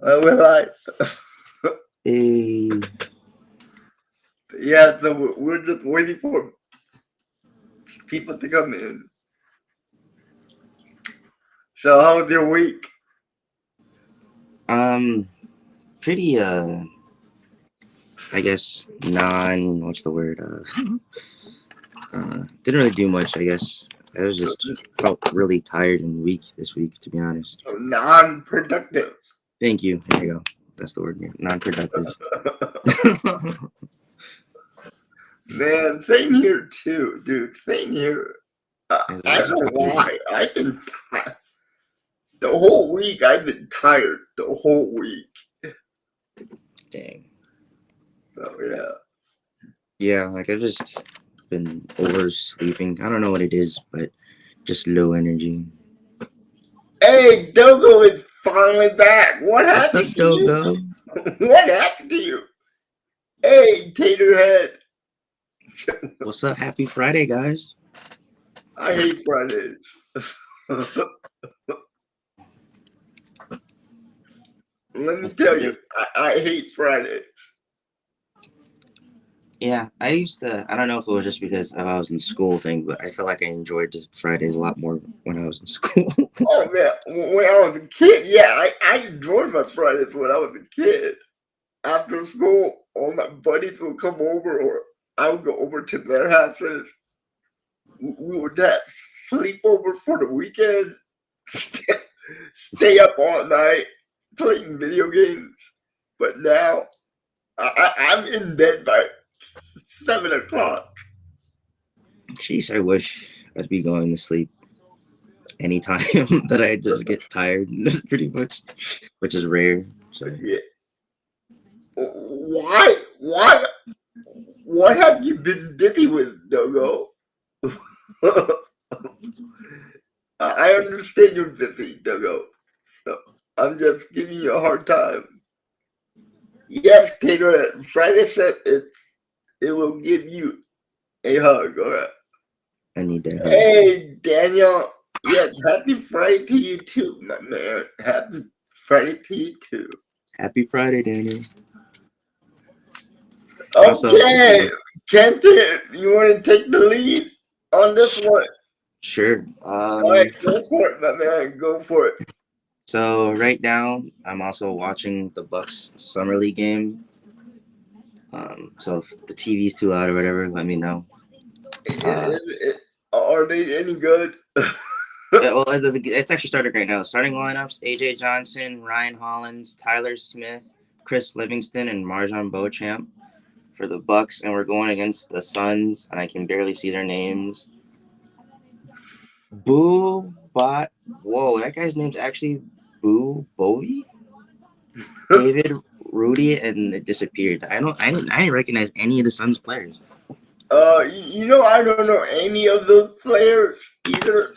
We're live. Hey, Yeah, so we're just waiting for people to come in. So, how was your week? um, pretty I guess what's the word? Didn't really do much. I guess I was So, just felt really tired and weak this week, to be honest. non-productive. Thank you. There you go. That's the word. Yeah. Non-productive. Man, same here too, dude. Same here. I I was don't know tired. why. The whole week. I've been tired the whole week. Dang. So yeah. Yeah, like I've just been oversleeping. I don't know what it is, but just low energy. Hey, Dogo is finally back. What What's up, happened to you? Dogo? What happened to you? Hey, Taterhead. What's up? Happy Friday, guys. I hate Fridays. Let me tell you, I hate Fridays. Yeah, I used to. I don't know if it was just because I was in school thing, but I felt like I enjoyed the Fridays a lot more when I was in school. Oh man, when I was a kid, yeah, I enjoyed my Fridays when I was a kid. After school, all my buddies would come over, or I would go over to their houses. We would have sleepover for the weekend, stay up all night playing video games. But now I'm in bed by 7 o'clock. Jeez, I wish I'd be going to sleep anytime that I just get tired, pretty much, which is rare. So Yeah. Why? Why? What have you been busy with, Dogo? I understand you're busy, Dogo. So I'm just giving you a hard time. Yes, Tater, Friday said it will give you a hug. All right. I need that hug. Hey, Daniel. Yes, happy Friday to you too, my man. Happy Friday to you too. Happy Friday, Daniel. What's up with Okay, you? Kenton, you want to take the lead on this one? Sure. All right, go for it, my man. Go for it. So right now I'm also watching the Bucks summer league game. So if the TV's too loud or whatever, let me know. Uh, Are they any good? Yeah, well, it's actually started right now. Starting lineups: AJ Johnson, Ryan Hollins, Tyler Smith, Chris Livingston, and Marjan Beauchamp for the Bucks, and we're going against the Suns, and I can barely see their names. Boo Bot. Whoa, that guy's name's actually Boo Bowie. David Rudy, and it disappeared. I didn't recognize any of the Suns players. I don't know any of those players either.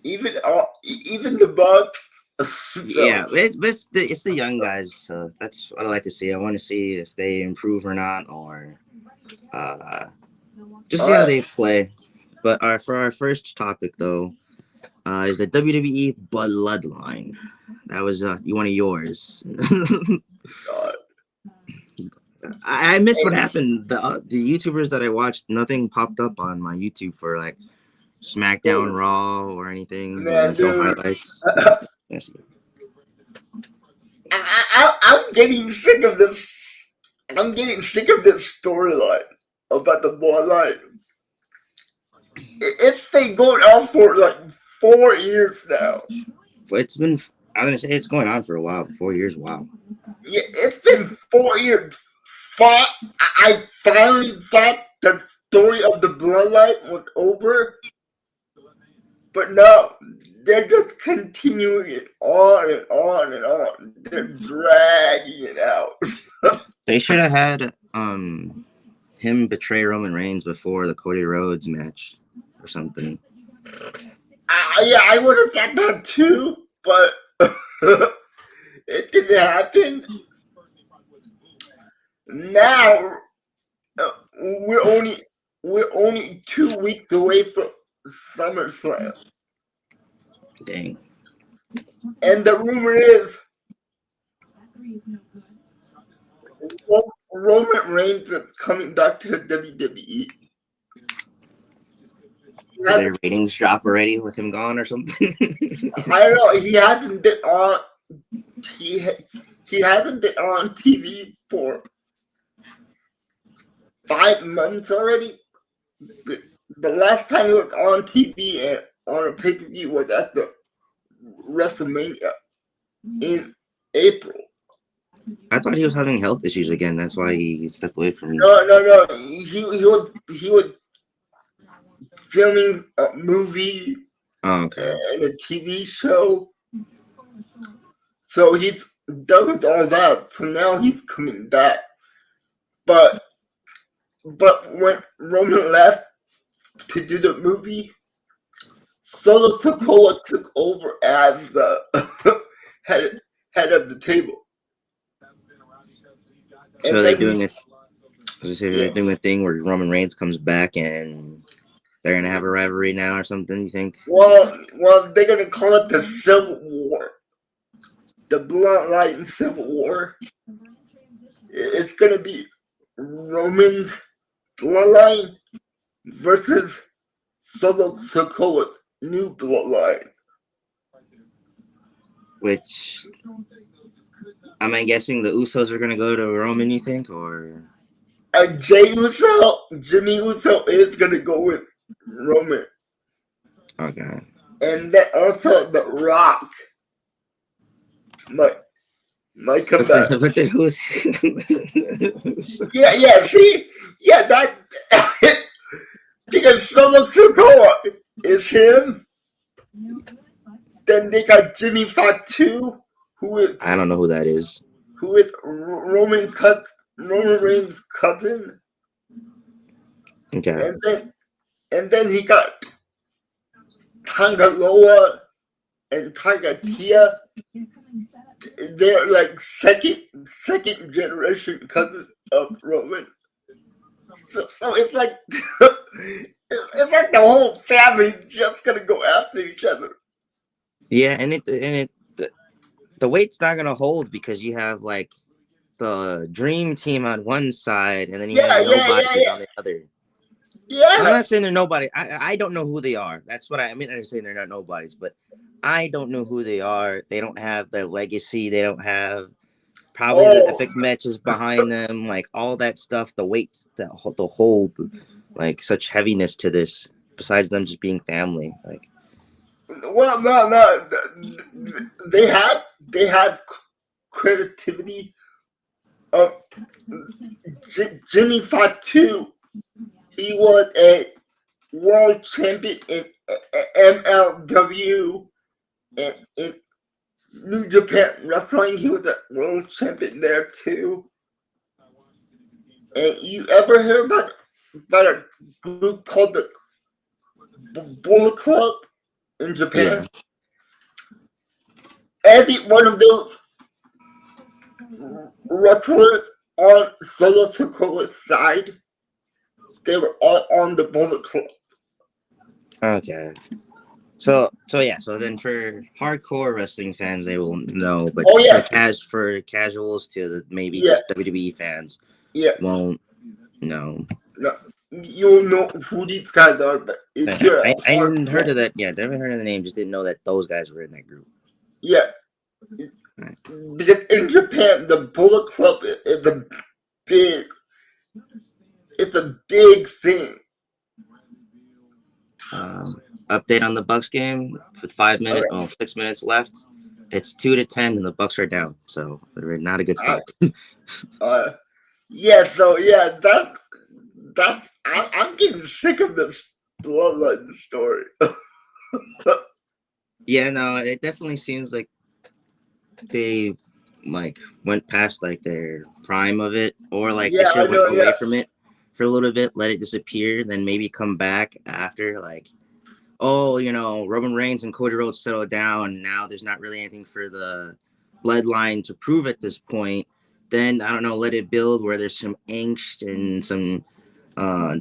Even the Bucks. So, Yeah, it's the young guys. So that's what I like to see. I want to see if they improve or not, or uh, just all see how right. they play. But for our first topic though, is the WWE Bloodline. That was one of yours. God. I missed Hey, what happened. The YouTubers that I watched, nothing popped up on my YouTube for like SmackDown, dude, Raw, or anything. man, There's no dude. highlights. Yes. I'm getting sick of this. I'm getting sick of this storyline about the bloodline. It's been going on for like 4 years now. It's been. I'm gonna say it's going on for a while. 4 years. Wow. Yeah, it's been 4 years. I finally thought the story of the bloodline was over, but no, they're just continuing it on and on and on. They're dragging it out. They should have had him betray Roman Reigns before the Cody Rhodes match or something. Yeah, I would have thought that too, but it didn't happen. Now uh, we're only we're only 2 weeks away from SummerSlam, Dang. and the rumor is Roman Reigns is coming back to the WWE. Did their ratings drop already with him gone or something? I don't know. He hasn't been on. He hasn't been on TV for 5 months already. The last time he was on TV and on a pay-per-view was at the WrestleMania in April. I thought he was having health issues again. That's why he stepped away from. No. He was filming a movie and a TV show. So he's done with all that. So now he's coming back. But when Roman left to do the movie, Solo Sikoa took over as the head of the table. So they're doing it. They're doing a thing where Roman Reigns comes back and they're gonna have a rivalry now or something. You think? Well, they're gonna call it the Civil War, the Bloodline Civil War. It's gonna be Roman's Bloodline versus Solo Sikoa's new Bloodline. Which am I guessing the Usos are gonna go to Roman? You think, or Jimmy Uso is gonna go with Roman. Okay. And then also The Rock might come back. But then who's? That because Solo Sikoa is him. Then they got Jimmy Fatu, who is I don't know who that is. Who is Roman Reigns' cousin. Okay. And then he got Tangaloa and Tagatia. They're like second generation cousins of Roman. So it's like it's like the whole family just gonna go after each other. Yeah, and the weight's not gonna hold because you have like the Dream Team on one side and then you have nobody on the other. Yeah. I'm not saying they're nobody. I don't know who they are. That's what I mean. I'm saying they're not nobodies, but I don't know who they are. They don't have their legacy. They don't have probably the epic matches behind them, like all that stuff. The weights that hold like such heaviness to this. Besides them just being family, like. Well, no. They had creativity. Jimmy Fatu, he was a world champion in MLW and in New Japan Wrestling. He was a world champion there too. And you ever hear about a group called the Bullet Club in Japan? Yeah. Every one of those wrestlers on Solo Sikoa's side, they were all on the Bullet Club. Okay. So then for hardcore wrestling fans, they will know, but for casuals to maybe just WWE fans, won't know. No, you'll know who these guys are, but if you're I hadn't heard of that. Yeah, never heard of the name. Just didn't know that those guys were in that group. Yeah. Right. Because in Japan, the Bullet Club is a big thing. Update on the Bucks game with 6 minutes left. It's 2-10, and the Bucks are down. So not a good start. That's I'm getting sick of this Bloodline story. Yeah, no, it definitely seems like they went past their prime of it, or they should have went away from it for a little bit, let it disappear, then maybe come back after Roman Reigns and Cody Rhodes settled down. Now there's not really anything for the Bloodline to prove at this point. Then I don't know, let it build where there's some angst and some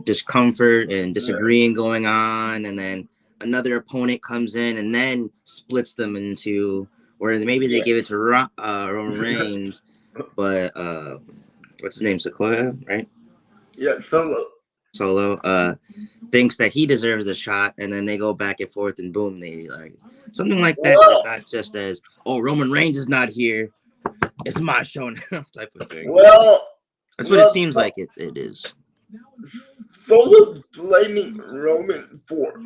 discomfort and disagreeing going on, and then another opponent comes in and then splits them into where maybe they give it to Roman Reigns but what's his name? Sequoia, right? Yeah, Solo. Solo thinks that he deserves a shot, and then they go back and forth, and boom, they like something like that. But it's Well, not just as, oh, Roman Reigns is not here, it's my show now type of thing. well, That's what it well. seems like it is. Solo's blaming Roman for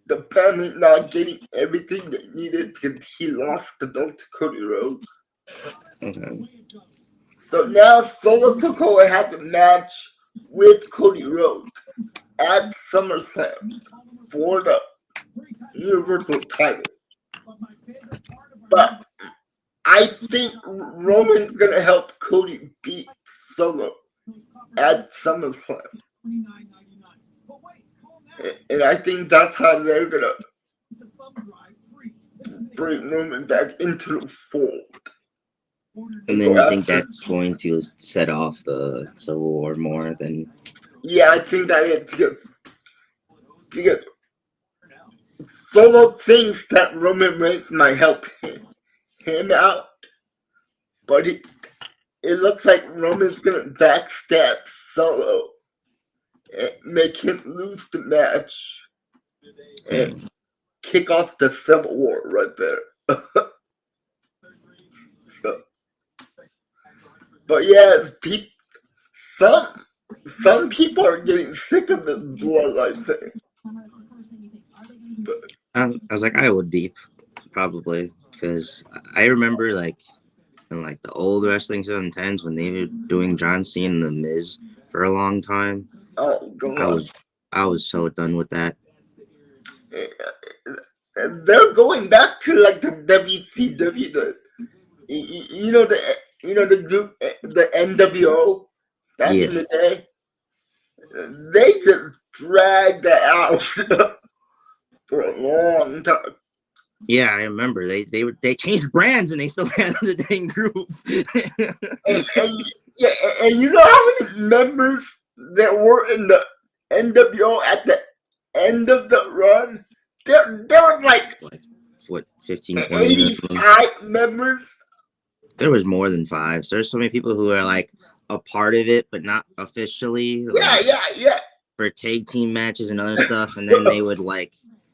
the family not getting everything they needed because he lost the belt to Cody Rhodes. Okay. So now Solo Sikoa has a match with Cody Rhodes at SummerSlam for the Universal title. But I think Roman's gonna help Cody beat Solo at SummerSlam. And I think that's how they're gonna bring Roman back into the fold. And then you think that's going to set off the Civil War more than? Yeah, I think that is because Solo thinks that Roman Reigns might help him out, but it looks like Roman's gonna backstab Solo and make him lose the match and kick off the Civil War right there. So, but yeah, some people are getting sick of the bloodline thing. But, I was like, I would be probably, because I remember like in like the old wrestling 2010s when they were doing John Cena and The Miz for a long time. oh god, I was so done with that. they're going back to like the WCW, the group, the NWO back in the day. They just dragged that out for a long time. Yeah, I remember they changed brands and they still had the dang group. and you know how many members there were in the NWO at the end of the run? There was like what 15, 20 85 members. There was more than 5. So there's so many people who are like a part of it, but not officially. Like, Yeah. For tag team matches and other stuff, and then they would like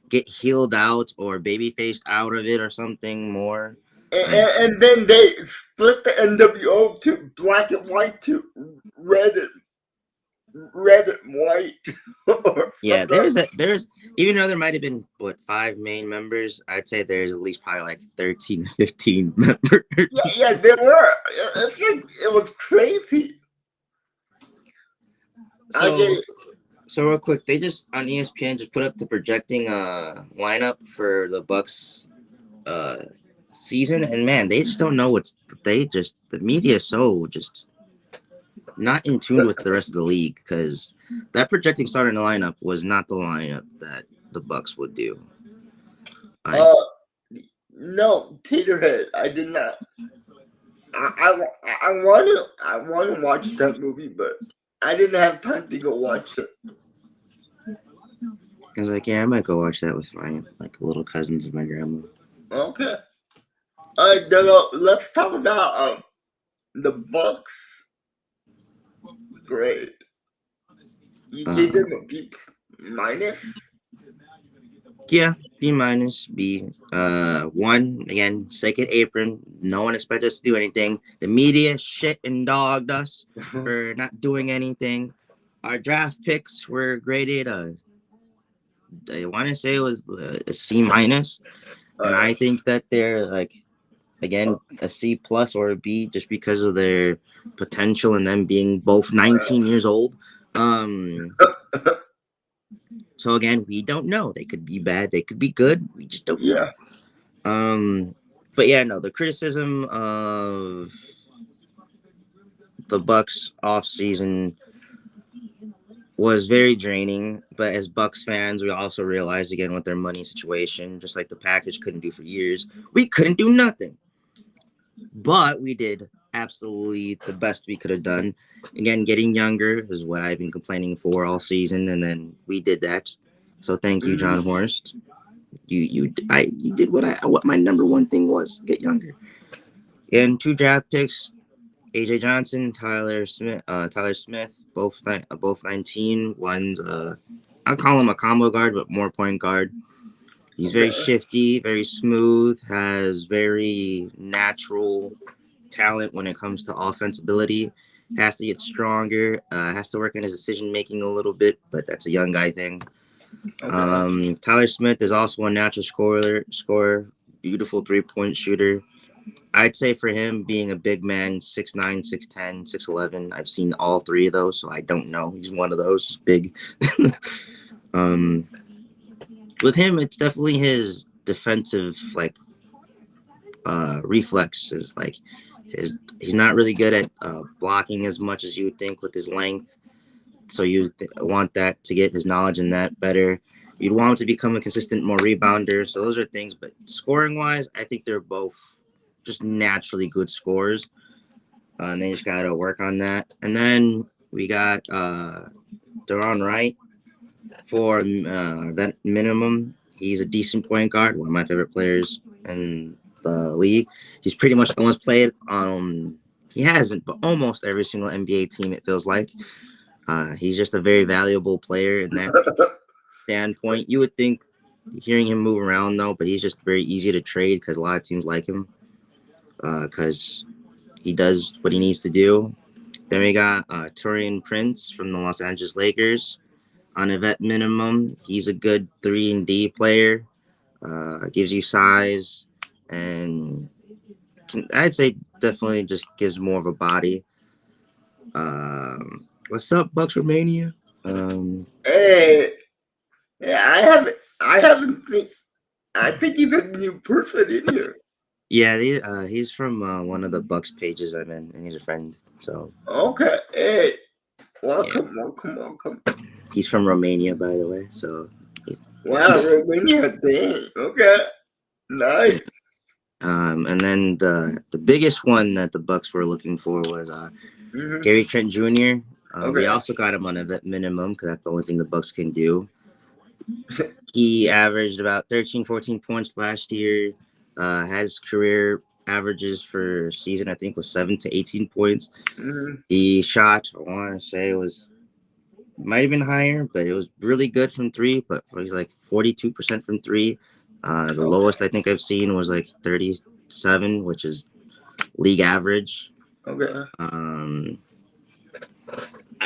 get healed out or baby faced out of it or something more. And then they split the NWO to black and white to red and white. Yeah, there's even though there might have been 5 main members, I'd say there's at least probably like 13, 15 members. Yeah, there were. It's like it was crazy. So real quick, they just on ESPN just put up the projecting lineup for the Bucks season, and man, they just don't know the media is so just not in tune with the rest of the league, because that projecting starting the lineup was not the lineup that the Bucks would do. No, Peterhead, I did not. I want to watch that movie, but I didn't have time to go watch it. I was like, yeah, I might go watch that with my like little cousins and my grandma. Okay. All right, let's talk about the Bucks. Great. You gave them a B minus. Yeah, B minus, B. 1 again, second apron. No one expected us to do anything. The media shit and dogged us for not doing anything. Our draft picks were graded. I want to say it was a C minus, and I think that they're like, again, a C plus or a B just because of their potential and them being both 19 years old. So again, we don't know. They could be bad. They could be good. We just don't know. But yeah, no, the criticism of the Bucks off season was very draining. But as Bucks fans, we also realized again with their money situation, just like the package couldn't do for years, we couldn't do nothing. But we did absolutely the best we could have done. Again, getting younger is what I've been complaining for all season, and then we did that. So thank you, John Horst. You did what my number one thing was: get younger. And 2 draft picks. AJ Johnson, Tyler Smith, both 19. One's I'll call him a combo guard, but more point guard. He's very Okay. shifty, very smooth, has very natural talent when it comes to offense ability. Has to get stronger. Has to work on his decision making a little bit, but that's a young guy thing. Okay. Tyler Smith is also a natural scorer, beautiful 3-point shooter. I'd say for him being a big man, 6'9", 6'10", 6'11", I've seen all three of those, so I don't know. He's one of those big. um, with him, it's definitely his defensive reflex is he's not really good at blocking as much as you would think with his length. So you want that to get his knowledge in that better. You'd want him to become a consistent more rebounder. So those are things. But scoring wise, I think they're both just naturally good scorers. And they just got to work on that. And then we got Deron Wright for vet minimum. He's a decent point guard, one of my favorite players in the league. He's pretty much almost played on. He hasn't, but almost every single NBA team, it feels like. He's just a very valuable player in that standpoint. You would think hearing him move around, though, but he's just very easy to trade because a lot of teams like him because he does what he needs to do. Then we got Taurean Prince from the Los Angeles Lakers on a vet minimum. He's a good 3-and-D player. Gives you size and I'd say definitely just gives more of a body. What's up, Bucks Romania? Hey, yeah, I haven't think. I think he's a new person in here. Yeah, he's from one of the Bucks pages I'm in, and he's a friend. So Okay. Hey, yeah, welcome. he's from Romania, by the way. So Wow, Romania thing. Okay. Nice. and then the biggest one that the Bucks were looking for was Mm-hmm. Gary Trent Jr. We Okay. also got him on a vet minimum because that's the only thing the Bucks can do. He averaged about 13, 14 points last year. Has career averages for season, I think, was 7 to 18 points. Mm-hmm. He shot, I want to say it was, might have been higher, but it was really good from three, but he's like 42% from three. The lowest I think I've seen was like 37, which is league average. Okay.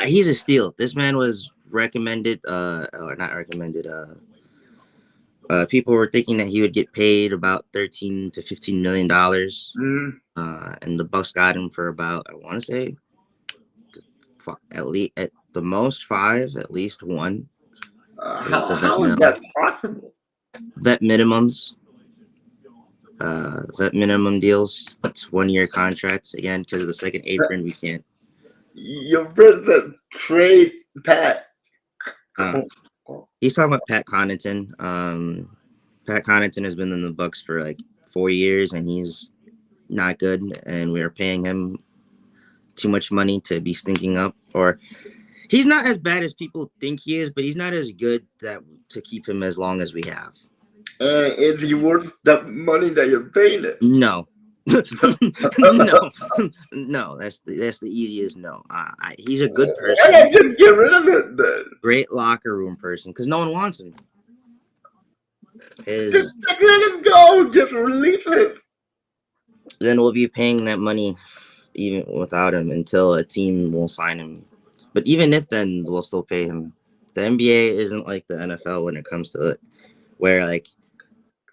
He's a steal. This man was recommended, or not recommended, people were thinking that he would get paid about $13 to $15 million, Mm-hmm. and the Bucks got him for about, I want to say at least at the most 5, at least 1. How is that possible? Vet minimums, vet minimum deals. That's 1-year contracts. Again, because of the second apron, we can't. Your brother trade Pat. He's talking about Pat Connaughton. Pat Connaughton has been in the Bucks for like 4 years, and he's not good. And we are paying him too much money to be stinking up. Or he's not as bad as people think he is, but he's not as good to keep him as long as we have. And is he worth the money that you're paying it? No. no. That's the easiest no. He's a good person. Why not just get rid of it then? Great locker room person, because no one wants him. Just let him go. Just release him. Then we'll be paying that money even without him until a team will sign him. But even if then, we'll still pay him. The NBA isn't like the NFL when it comes to it, where like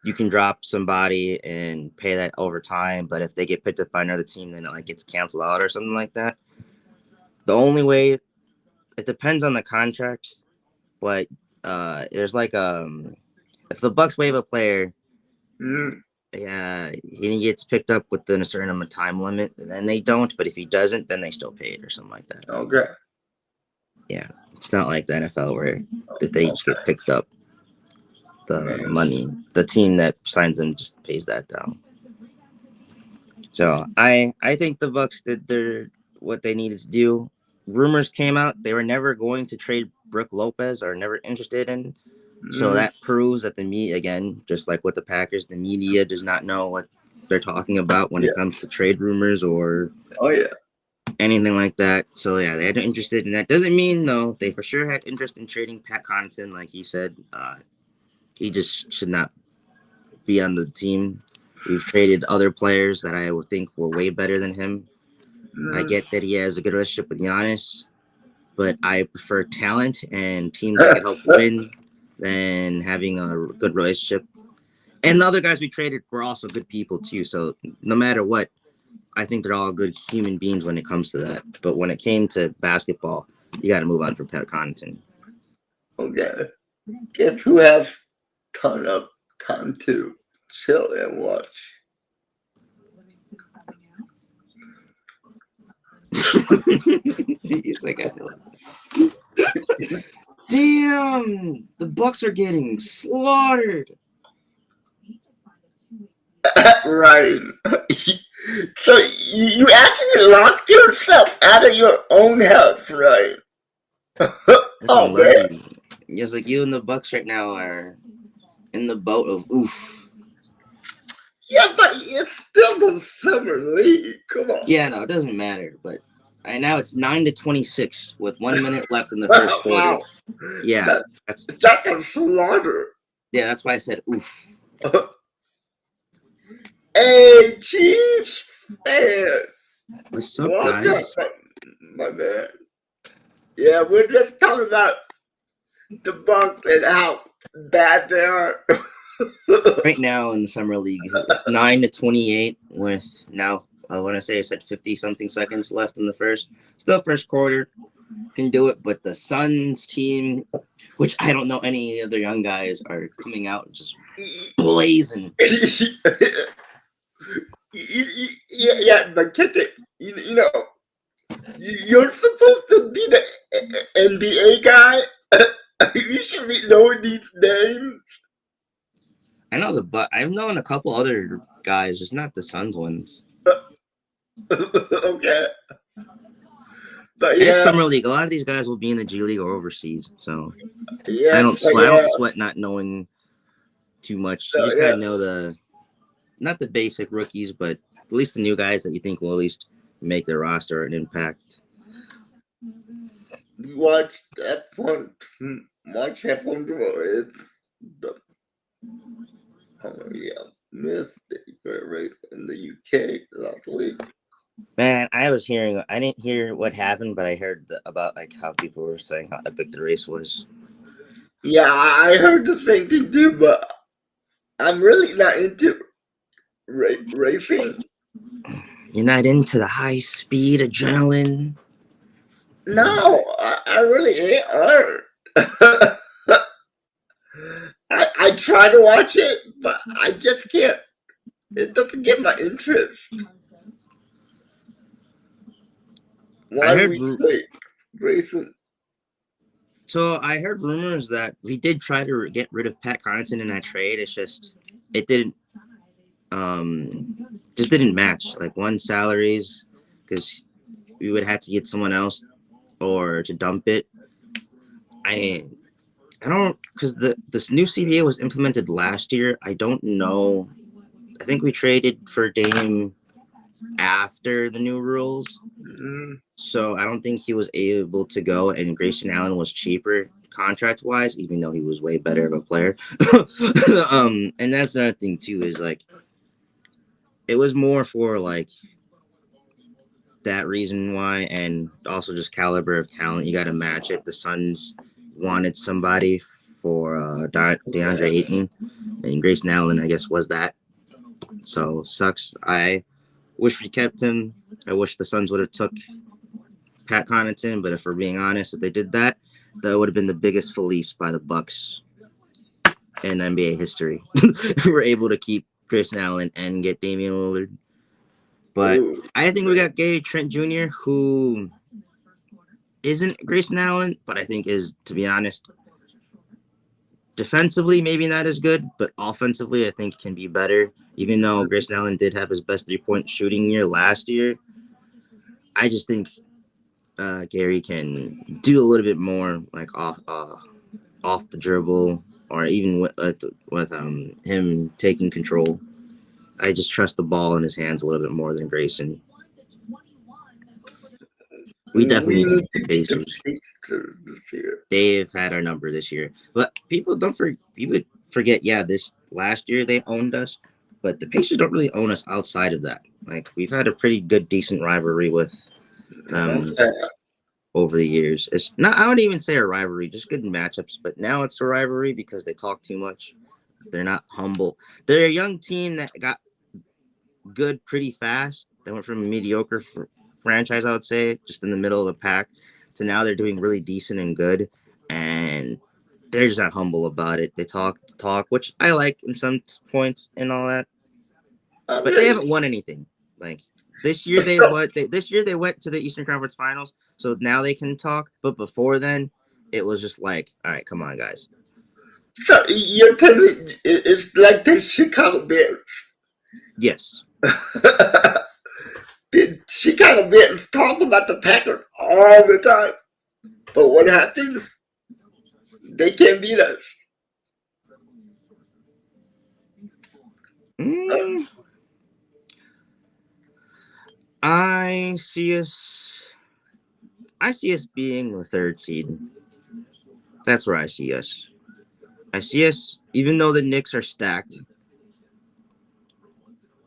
you can drop somebody and pay that over time, but if they get picked up by another team, then it like gets canceled out or something like that. The only way, it depends on the contract, but there's like if the Bucks waive a player, he gets picked up within a certain amount of time limit, and then they don't. But if he doesn't, then they still pay it or something like that. Okay. Yeah, it's not like the NFL where if they just get picked up, the money, the team that signs them just pays that down. So I think the Bucks did what they needed to do. Rumors came out they were never going to trade Brook Lopez or never interested in. So that proves that the media, again, just like with the Packers, the media does not know what they're talking about when it comes to trade rumors or. Oh yeah. anything like that. So yeah, they had interested in that. Doesn't mean though they for sure had interest in trading Pat Connaughton, like he said. He just should not be on the team. We've traded other players that I would think were way better than him. I Mm. get that he has a good relationship with Giannis, but I prefer talent and teams that can help win than having a good relationship. And the other guys we traded were also good people too. So no matter what, I think they're all good human beings when it comes to that. But when it came to basketball, you got to move on from Pat Connaughton. Okay. Guess who has ton of time to chill and watch? He's like, I feel like, damn, the Bucks are getting slaughtered. Ryan. So you actually locked yourself out of your own house, right? Oh Listen, man. Loki, just like you and the Bucks right now are in the boat of oof. Yeah, but it's still the summer league. Come on. Yeah, no, it doesn't matter. But right now it's 9-26 with 1 minute left in the first quarter. Wow. Yeah, that's That's a slaughter. that's why I said oof. Hey, Chiefs fan. What's up, Welcome, guys? my man. Yeah, we're just talking about the Bucks and how bad they are. Right now in the summer league, it's 9-28 with now I want to say it's at 50 something seconds left in the first. Still first quarter can do it, but the Suns team, which I don't know any of the young guys, are coming out just blazing. Yeah, but catch it. You know, you're supposed to be the NBA guy. You should be knowing these names. I know but I've known a couple other guys, just not the Suns ones. Okay. But And it's yeah, summer league. A lot of these guys will be in the G League or overseas, so I yeah, don't but sweat. I yeah, don't sweat not knowing too much. You so just yeah. gotta know not the basic rookies, but at least the new guys that you think will at least make the roster an impact. Watch F1. Watch F1 bro. It's the mistake right in the UK last week. Man, I didn't hear what happened, but I heard about like how people were saying how epic the race was. Yeah, I heard the same thing too, but I'm really not into racing. You're not into the high speed adrenaline. No, I really aren't. I try to watch it, but I just can't. It doesn't get my interest. I Why heard we play racing? so I heard rumors that we did try to get rid of Pat Connaughton in that trade. It's just it didn't just didn't match like one salaries because we would have to get someone else or to dump it. I I don't because this new CBA was implemented last year. I don't know. I think we traded for Dame after the new rules, Mm, so I don't think he was able to go. And Grayson Allen was cheaper contract wise, even though he was way better of a player. And that's another thing too is like it was more for like that reason why, and also just caliber of talent. You got to match it. The Suns wanted somebody for DeAndre Ayton, and Grayson Allen, I guess, was that. So sucks. I wish we kept him. I wish the Suns would have took Pat Connaughton, but if we're being honest, if they did that, that would have been the biggest fleece by the Bucks in NBA history. If we were able to keep Grayson Allen and get Damian Lillard. But ooh, I think we got Gary Trent Jr., who isn't Grayson Allen, but I think is, to be honest, defensively maybe not as good, but offensively I think can be better. Even though Grayson Allen did have his best 3-point shooting year last year, I just think Gary can do a little bit more, like off the dribble, or even with him taking control. I just trust the ball in his hands a little bit more than Grayson. We definitely We need to need beat the to beat the Pacers. Pacers this year. They've had our number this year. But people forget, yeah, this last year they owned us, but the Pacers don't really own us outside of that. Like we've had a pretty good, decent rivalry with them Okay. over the years. It's not I wouldn't even say a rivalry, just good matchups. But now it's a rivalry because they talk too much. They're not humble. They're a young team that got good pretty fast. They went from a mediocre franchise, I would say, just in the middle of the pack, to now they're doing really decent and good. And they're just not humble about it. They talk, which I like in some points and all that. But they haven't won anything. Like this year, this year they went to the Eastern Conference Finals, so now they can talk. But before then, it was just like, all right, come on, guys. So you're telling me it's like the Chicago Bears? Yes. The Chicago Bears talk about the Packers all the time, but what happens? They can't beat us. I see us being the third seed. That's where I see us. I see us, even though the Knicks are stacked.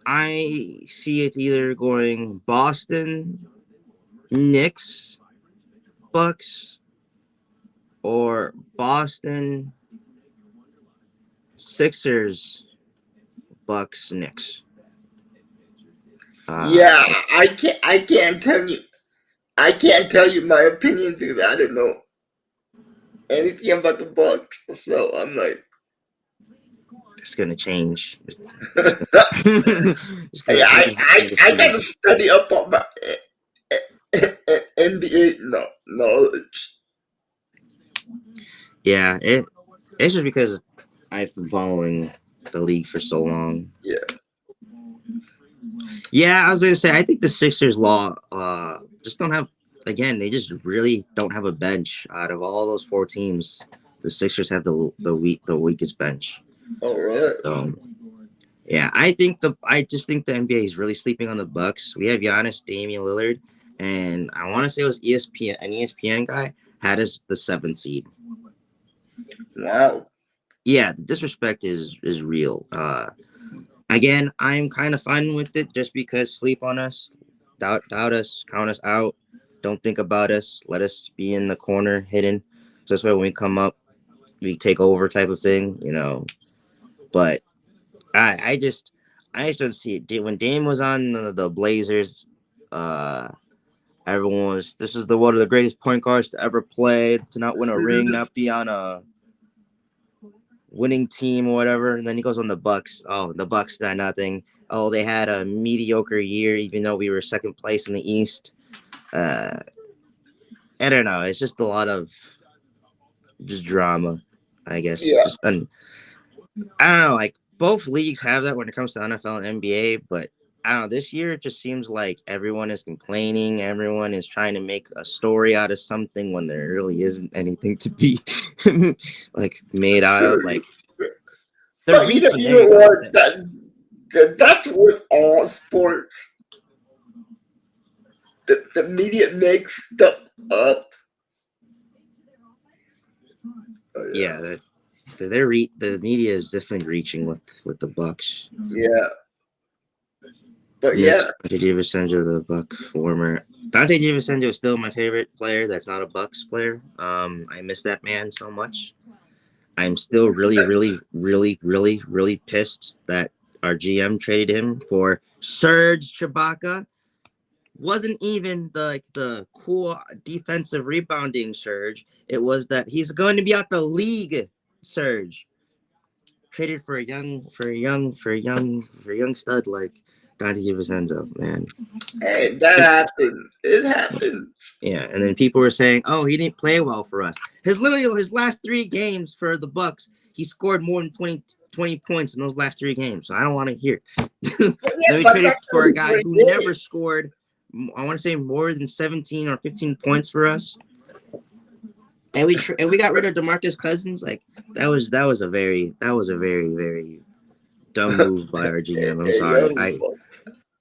I see it either going Boston, Knicks, Bucks, or Boston, Sixers, Bucks, Knicks. Yeah, I can't tell you. I can't tell you my opinion because I don't know anything about the Bucks. So I'm like, it's gonna change. I gotta study up on my NBA knowledge. Yeah, it's just because I've been following the league for so long. Yeah. Yeah, I was gonna say I think the Sixers just don't have again, they just really don't have a bench. Out of all those four teams, the Sixers have the weakest bench. All right. So yeah, I just think the NBA is really sleeping on the Bucks. We have Giannis, Damian Lillard, and I want to say it was an ESPN guy had us the 7th seed. Wow. Yeah, the disrespect is real. Again, I'm kind of fine with it just because sleep on us, doubt us, count us out, don't think about us, let us be in the corner hidden. So that's why when we come up, we take over type of thing, you know. But I just don't see it. When Dame was on the Blazers, everyone was this is one of the greatest point guards to ever play, to not win a ring, not be on a winning team or whatever. And then he goes on the Bucks. Oh, the Bucks got nothing. Oh, they had a mediocre year, even though we were second place in the East. I don't know. It's just a lot of just drama, I guess. Yeah. I don't know. Like both leagues have that when it comes to NFL and NBA, but I don't know. This year it just seems like everyone is complaining. Everyone is trying to make a story out of something when there really isn't anything to be like made out of. Like they're But reaching. you know what? That's with all sports. The media makes stuff up. Oh, yeah, the media is definitely reaching with the Bucks. Yeah. But yeah, Dante DiVincenzo, the Buck former Dante DiVincenzo is still my favorite player. That's not a Bucks player. I miss that man so much. I'm still really, really, really, really, really pissed that our GM traded him for Serge Ibaka. Wasn't even the cool defensive rebounding Serge. It was that he's going to be out the league, Serge. Traded for a young stud like Dante DiVincenzo, man. Hey, that happened. It happened. Yeah, and then people were saying, "Oh, he didn't play well for us." His last 3 games for the Bucks, he scored more than 20 points in those last 3 games. So I don't want to hear. Then we traded for a guy who never scored. I want to say more than 17 or 15 points for us. And we got rid of DeMarcus Cousins. Like that was a very very dumb move by our GM. I'm sorry.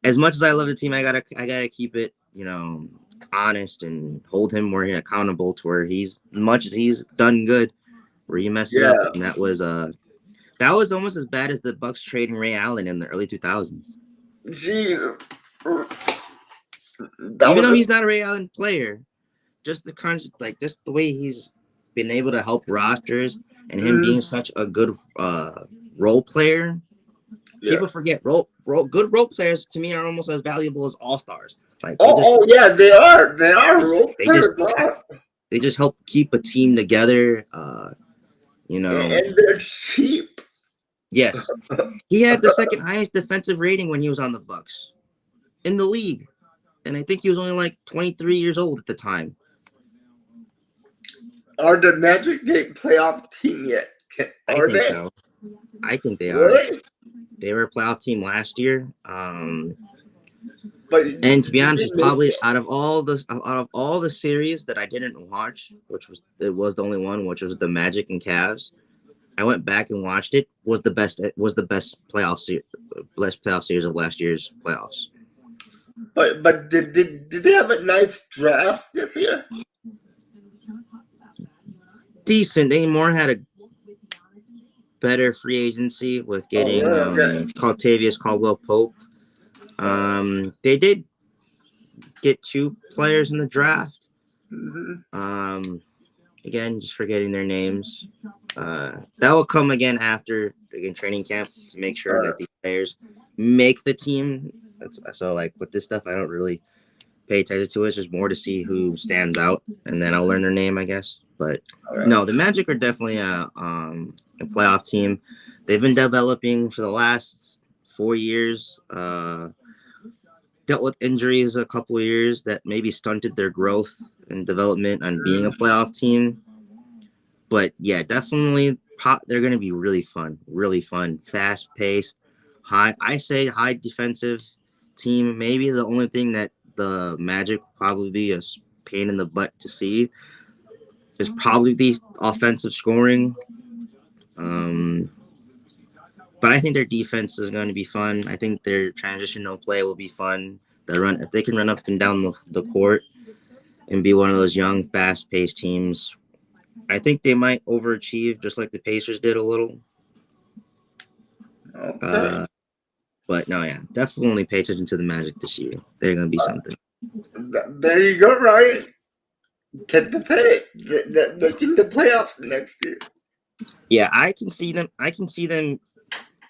As much as I love the team, I gotta keep it, you know, honest and hold him where he's accountable to where he's much as he's done good, where he messes up, Yeah. and that was almost as bad as the Bucks trading Ray Allen in the early 2000s. Jesus. That Even was though he's not a Ray Allen player, just just the way he's been able to help rosters and him being such a good role player. yeah. People forget good role players to me are almost as valuable as all stars. Like Yeah, they are. They are role they just players. Wow. they just help keep a team together. And they're cheap. Yes, he had the second highest defensive rating when he was on the Bucks in the league, and I think he was only like 23 years old at the time. Are the Magic a playoff team yet? I Are think they? so. I think they are. Really? They were a playoff team last year. But And to be did honest, they it's make probably it? out of all the series that I didn't watch, it was the only one, which was the Magic and Cavs. I went back and watched it. It was the best playoff series of last year's playoffs. But did they have a nice draft this year? Decent. They more had a better free agency with Oh, getting really? Okay. Tavius Caldwell Pope. They did get two players in the draft. Again, just forgetting their names. That will come again after training camp to make sure that these players make the team. So like with this stuff, I don't really pay attention to it. It's just more to see who stands out, and then I'll learn their name, I guess. But no, the Magic are definitely a playoff team. They've been developing for the last 4 years. Dealt with injuries a couple of years that maybe stunted their growth and development on being a playoff team. But yeah, definitely they're going to be really fun, fast paced, high defensive team. Maybe the only thing that the Magic probably be a pain in the butt to see is probably the offensive scoring. But I think their defense is going to be fun. I think their transitional play will be fun. If they can run up and down the court and be one of those young, fast-paced teams, I think they might overachieve just like the Pacers did a little. Okay. But no, yeah, definitely pay attention to the Magic this year. They're going to be something. There you go, Ryan. Get the pay. They're in the playoffs next year. Yeah, I can see them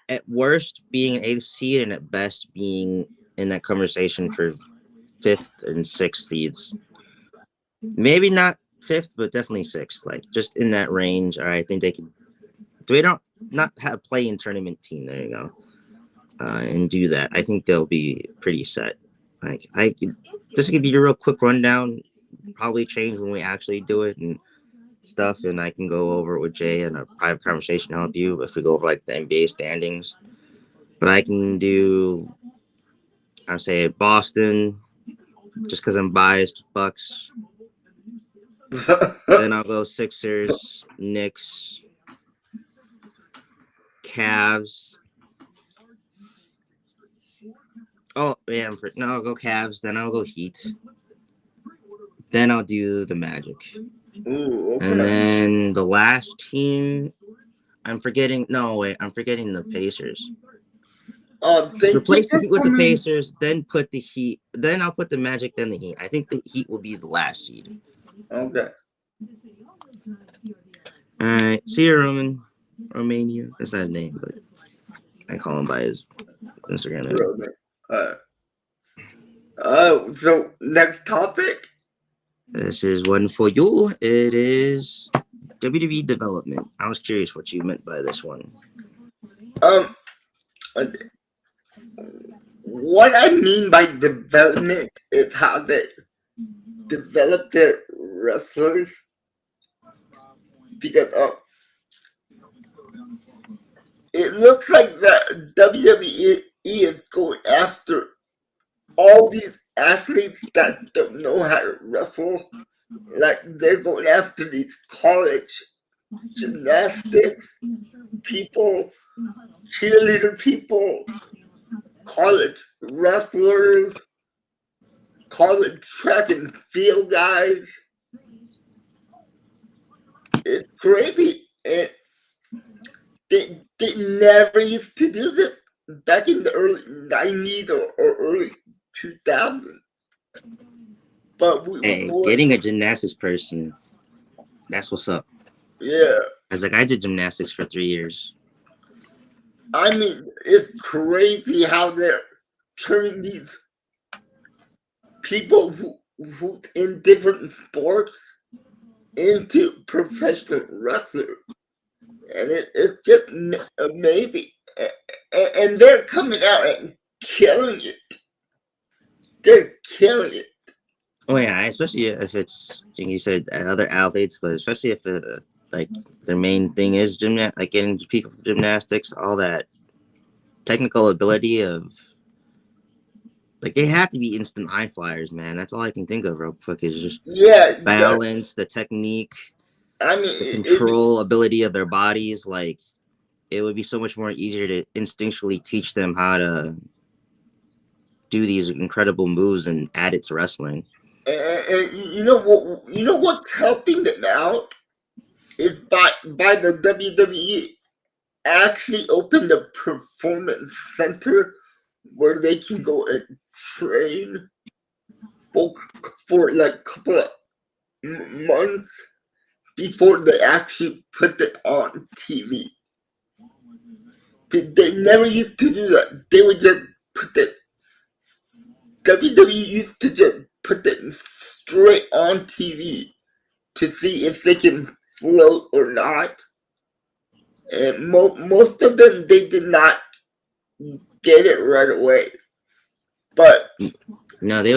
at worst being an eighth seed and at best being in that conversation for fifth and sixth seeds. Maybe not fifth, but definitely sixth. Like just in that range. I think they can. They don't not have play-in tournament team. There you go. And do that. I think they'll be pretty set. Like this could be a real quick rundown. Probably change when we actually do it and stuff, and I can go over it with Jay in a private conversation to help you if we go over like the NBA standings. But I can do, I'll say Boston, just because I'm biased, Bucks. Then I'll go Sixers, Knicks, Cavs. Oh, yeah, I'll go Cavs. Then I'll go Heat. Then I'll do the Magic. Ooh, okay. And then the last team, I'm forgetting the Pacers. Replace the Heat with the Pacers, then put the Heat. Then I'll put the Magic, then the Heat. I think the Heat will be the last seed. Okay. All right. See you, Romania. That's not his name, but I call him by his Instagram name. So next topic. This is one for you. It is WWE development. I was curious what you meant by this one. What I mean by development is how they develop their wrestlers. Because it looks like the WWE is going after all these athletes that don't know how to wrestle. Like they're going after these college gymnastics people, cheerleader people, college wrestlers, college track and field guys. It's crazy. And they never used to do this back in the early 90s or early 2000s. But Hey, getting a gymnastics person, that's what's up. yeah. As like I did gymnastics for 3 years. I mean, it's crazy how they're turning these people who in different sports into professional wrestlers. And it's just amazing. And they're coming out and killing it. They're killing it. Oh yeah, especially if it's like you said other athletes, but especially if like their main thing is like getting people from gymnastics, all that technical ability of like they have to be instant high flyers, man. That's all I can think of real quick is just Yeah, balance, the technique, I mean, the control ability of their bodies. Like it would be so much more easier to instinctually teach them how to do these incredible moves and add it to wrestling. and you know what? You know what's helping them out is by the WWE actually opened a performance center where they can go and train for like a couple of months before they actually put it on TV. They never used to do that. They would just put it. WWE used to just put it straight on TV to see if they can float or not. And most of them, they did not get it right away. But no, they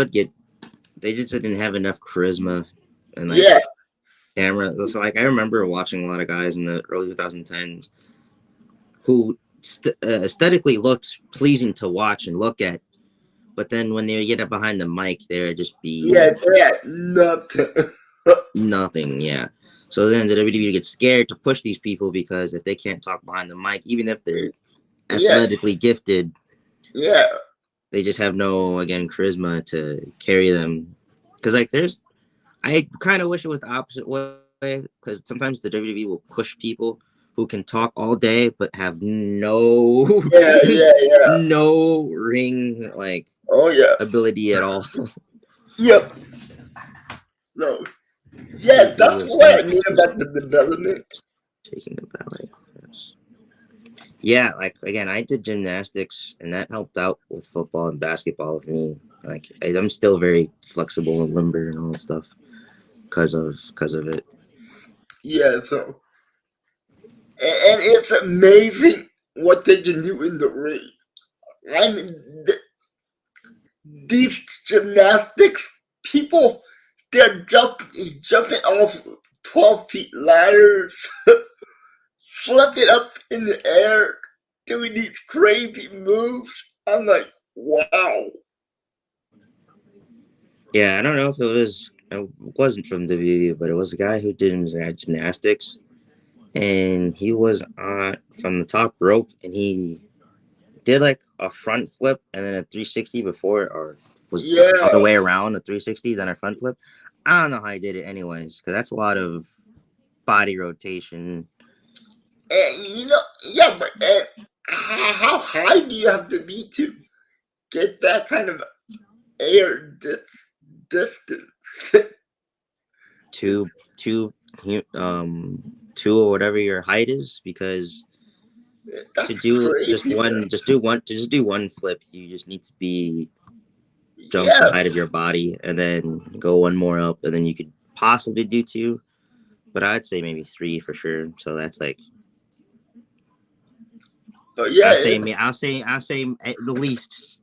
just didn't have enough charisma and like yeah, camera. So like I remember watching a lot of guys in the early 2010s who aesthetically looked pleasing to watch and look at, but then when they would get up behind the mic, there would just be nothing. nothing. Yeah. So then the WWE gets scared to push these people because if they can't talk behind the mic, even if they're athletically gifted, they just have no charisma to carry them. Because like I kind of wish it was the opposite way. Because sometimes the WWE will push people who can talk all day but have no no ring ability at all. Yep. No. Yeah, that's what I mean about the development. Taking the ballet class. Yeah, like again, I did gymnastics, and that helped out with football and basketball with me. Like I'm still very flexible and limber and all that stuff because of it. Yeah, so and it's amazing what they can do in the ring. I mean, these gymnastics people, they're jumping off 12 feet ladders, flipping up in the air, doing these crazy moves. I'm like, wow. Yeah, I don't know if it wasn't from WWE, but it was a guy who did gymnastics, and he was on from the top rope, and he did like a front flip and then a 360 before, or was the other way around, a 360 then a front flip. I don't know how he did it, anyways, because that's a lot of body rotation. And but how high do you have to be to get that kind of air distance? two or whatever your height is, because to do just one flip, you just need to be jump the height of your body and then go one more up, and then you could possibly do two, but I'd say maybe three for sure. So that's like, but yeah, I'll say at the least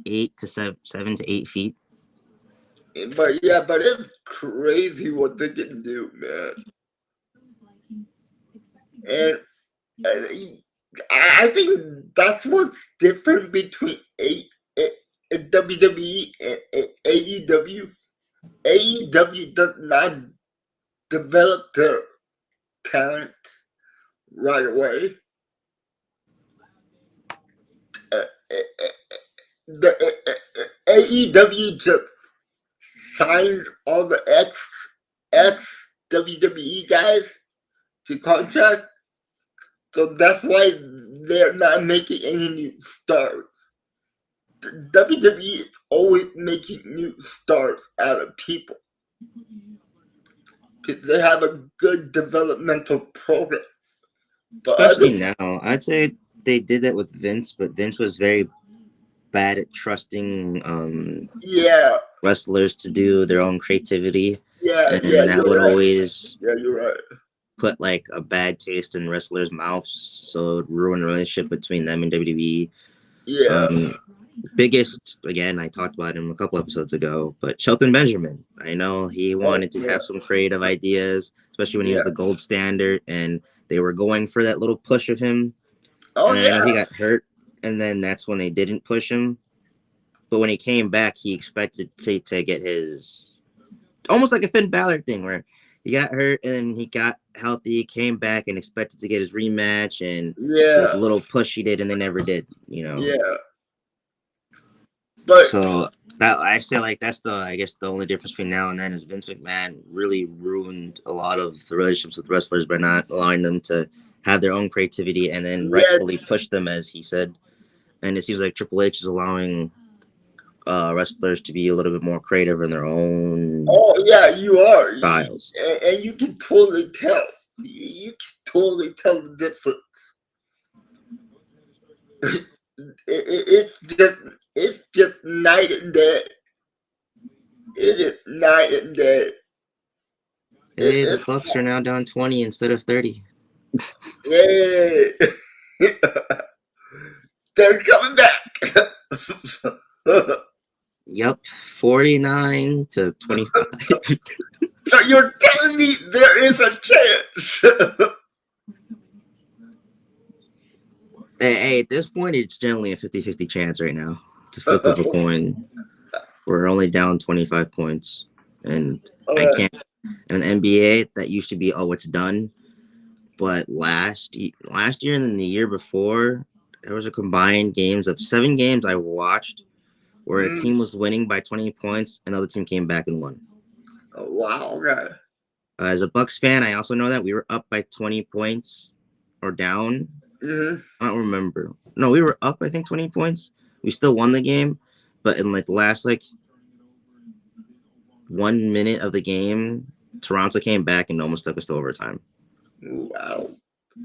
7 to 8 feet. But it's crazy what they can do, man. And I think that's what's different between WWE and AEW. AEW does not develop their talent right away. AEW just signed all the ex WWE guys to contract, so that's why they're not making any new stars. The WWE is always making new stars out of people because they have a good developmental program. But Especially now, I'd say they did that with Vince, but Vince was very bad at trusting yeah, wrestlers to do their own creativity, yeah, and that would you're right. always Yeah, you're right. put like a bad taste in wrestlers' mouths, so it would ruin the relationship between them and WWE. Yeah. Biggest, again, I talked about him a couple episodes ago, but Shelton Benjamin. I know he wanted to have some creative ideas, especially when he was the gold standard, and they were going for that little push of him. Oh, and then yeah. I know he got hurt, and then that's when they didn't push him. But when he came back, he expected to get his, almost like a Finn Balor thing, where he got hurt and then he got healthy, came back and expected to get his rematch, and the little push he did, and they never did, you know. Yeah. But so that I feel like that's I guess the only difference between now and then is Vince McMahon really ruined a lot of the relationships with wrestlers by not allowing them to have their own creativity and then rightfully push them, as he said. And it seems like Triple H is allowing wrestlers to be a little bit more creative in their own. Oh yeah, you are styles, and you can totally tell. You can totally tell the difference. It's just night and day. It is night and day. Hey, the Bucks are now down 20 instead of 30. Yay! They're coming back. Yep, 49-25. So you're telling me there is a chance? Hey, at this point, it's generally a 50-50 chance right now to flip of a coin. We're only down 25 points. And I can't. In an NBA, that used to be, it's done. But last year and then the year before, there was a combined games of 7 games I watched where a team was winning by 20 points, another team came back and won. Oh, wow. Okay. As a Bucks fan, I also know that we were up by 20 points or down. I don't remember. No, we were up, I think, 20 points. We still won the game, but in like the last 1 minute of the game, Toronto came back and almost took us to overtime. Wow.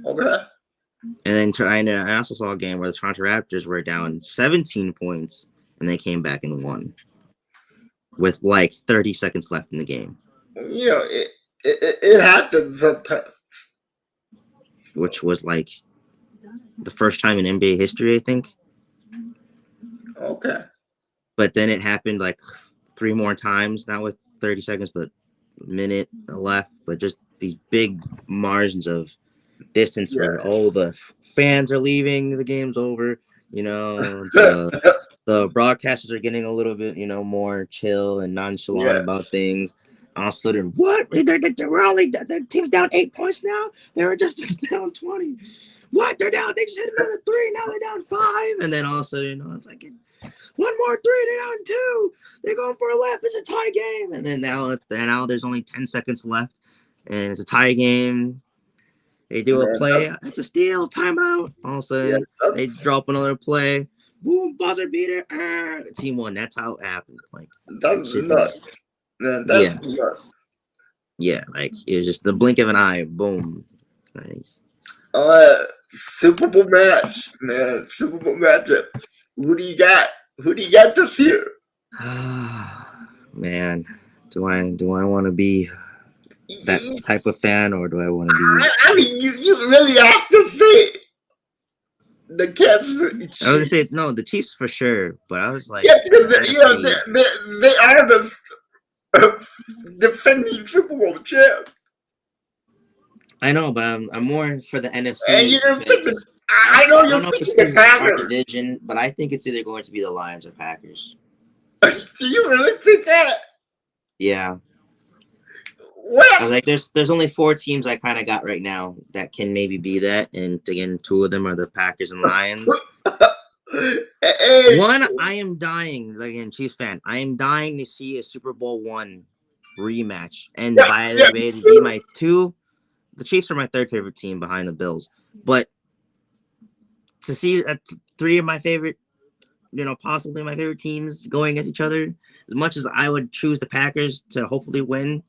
Okay. And then I also saw a game where the Toronto Raptors were down 17 points and they came back and won with 30 seconds left in the game. You know, it happens sometimes. Which was the first time in NBA history, I think. Okay. But then it happened 3 more times, not with 30 seconds, but a minute left, but just these big margins of distance where the fans are leaving, the game's over, the broadcasters are getting a little bit, more chill and nonchalant about things. Also, what? We're only, the team's down 8 points now? They were just down 20. What? They're down. They just hit another 3. Now they're down 5. And then also, it's like 1 more 3. They're down 2. They're going for a lap. It's a tie game. And then now there's only 10 seconds left, and it's a tie game. They do a play. It's a steal. Timeout. All of a sudden, they drop another play. Boom! Buzzer beater. The team won. That's how it happened. That's nuts. Man, that's nuts. Yeah, it was just the blink of an eye. Boom. Super Bowl match, man. Super Bowl matchup. Who do you got? Who do you got this year? Man, do I want to be that type of fan, or do I want to be? I mean, you really have to say the Kansas City Chiefs. I was gonna say no, the Chiefs for sure, but I was they are the defending Super Bowl champ. I know, but I'm more for the NFC. And I know you're thinking the Packers. Division, but I think it's either going to be the Lions or Packers. Do you really think that? Yeah. What? I was there's only 4 teams I kind of got right now that can maybe be that, and again, 2 of them are the Packers and Lions. Hey, One, I am dying, again, Chiefs fan. I am dying to see a Super Bowl one rematch. And yeah, by yeah, the way, to be my two, the Chiefs are my third favorite team behind the Bills. But to see three of my favorite, possibly my favorite teams going against each other, as much as I would choose the Packers to hopefully win,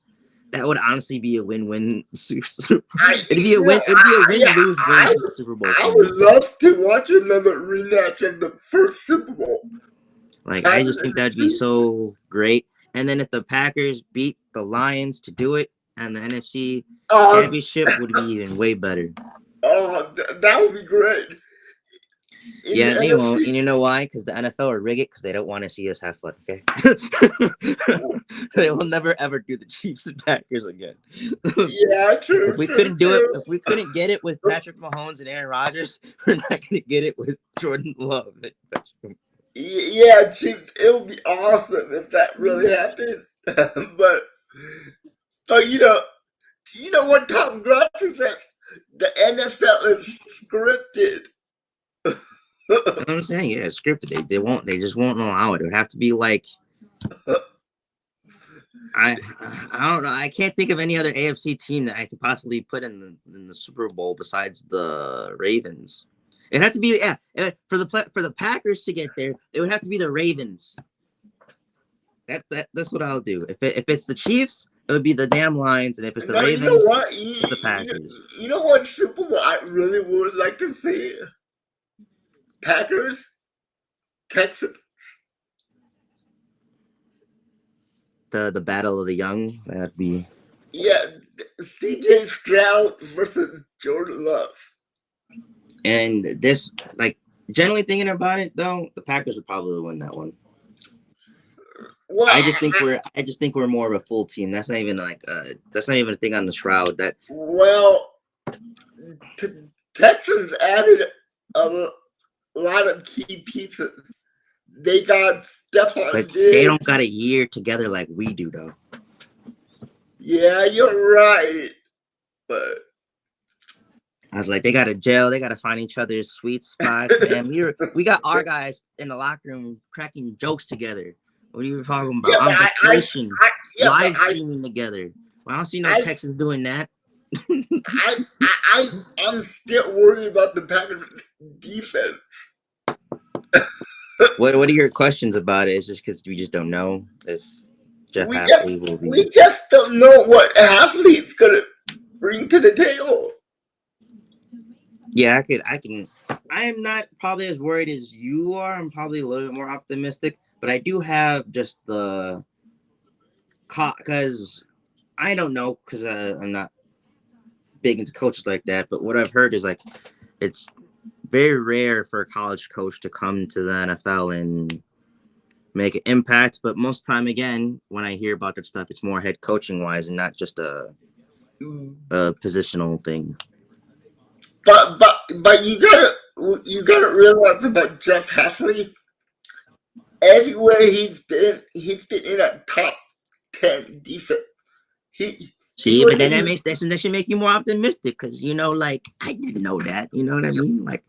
that would honestly be a win-win. It'd be a win. It'd be a win-lose-win for the Super Bowl I for would me. love to watch another rematch of the first Super Bowl. Like, I Packers just think and the that'd be Chiefs. so great. And then if the Packers beat the Lions to do it, and the NFC Um, Championship would be even way better. that would be great. In the Yeah, they won't. NFC, And you know why? Because the NFL will rig it because they don't want to see us have fun. Okay, they will never ever do the Chiefs and Packers again. yeah, If true, we true, couldn't do it, true. if we couldn't get it with Patrick Mahomes and Aaron Rodgers, we're not going to get it with Jordan Love. Yeah, Chief, it would be awesome if that really happened. But you know what Tom Gratton says? The NFL is scripted. You know what I'm saying? Yeah, it's scripted. They won't. They just won't allow it. It would have to be like I don't know. I can't think of any other AFC team that I could possibly put in the Super Bowl besides the Ravens. It had to be for the Packers to get there. It would have to be the Ravens. That's what I'll do. If it's the Chiefs, it would be the damn Lions, and if it's the No, you know Ravens, what? it's the Packers. You know what Super Bowl I really would like to see? Packers, Texans. The battle of the young. That'd be. Yeah, CJ Stroud versus Jordan Love. And this, like, generally thinking about it though, the Packers would probably win that one. Well, I just think we're more of a full team. That's not even a thing on the Shroud. That well, Texans added a lot of key pieces. They got but Stephon they Diggs. don't got a year together like we do though. Yeah, you're right. But I was like, they got to gel. They got to find each other's sweet spots, man. We got our guys in the locker room cracking jokes together. What are you talking yeah, about? but On vacation, yeah, but live streaming together. Well, I don't see no Texans doing that. I'm still worried about the Packers defense. What are your questions about it? It's just because we just don't know if Jeff We Hafley will be. we just don't know what athlete's gonna bring to the table. Yeah, I am not probably as worried as you are. I'm probably a little bit more optimistic, but I do have just because I don't know because I'm not big into coaches like that. But what I've heard is like it's very rare for a college coach to come to the NFL and make an impact. But most time, again, when I hear about that stuff, it's more head coaching wise and not just a positional thing. But you gotta realize about Jeff Hafley. Everywhere he's been in a top 10 defense. He See, was but then in. that should make you more optimistic because like I didn't know that. You know what I mean? Like,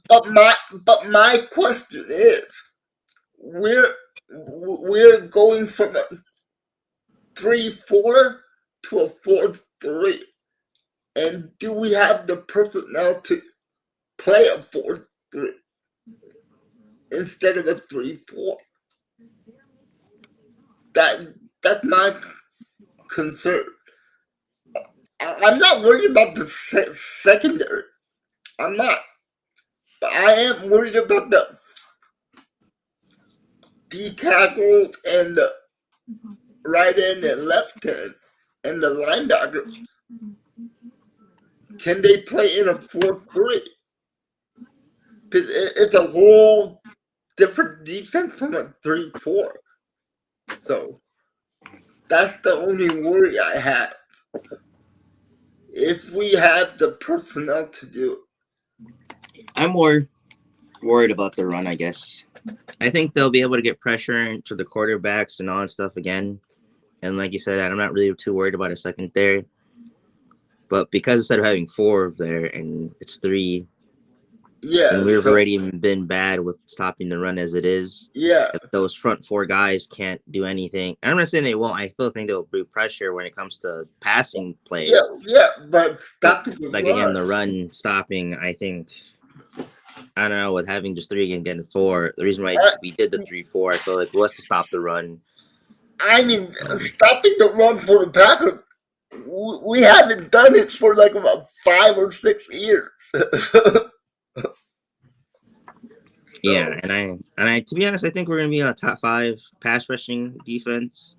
But my question is, we're going from a 3-4 to a 4-3, and do we have the personnel to play a 4-3 instead of a 3-4? That's my concern. I'm not worried about the secondary. I'm not. But I am worried about the D tackles and the right end and left end and the linebackers. Can they play in a 4-3? Because it's a whole different defense from a 3-4. So that's the only worry I have. If we have the personnel to do it. I'm more worried about the run, I guess. I think they'll be able to get pressure into the quarterbacks and all that stuff again. And like you said, I'm not really too worried about a secondary. But because instead of having 4 there and it's 3, And Yeah, we've so already been bad with stopping the run as it is. yeah, If those front four guys can't do anything, I'm not saying they won't. I still think they'll bring pressure when it comes to passing yeah, plays. yeah. But But stopping the like again, run. the run stopping, I think I don't know with having just three and getting four. The reason why I, we did the 3-4, I feel like was to stop the run. I mean, Um, stopping the run for the Packers. We haven't done it for like about 5 or 6 years. yeah, So and I to be honest, I think we're gonna be a top 5 pass rushing defense,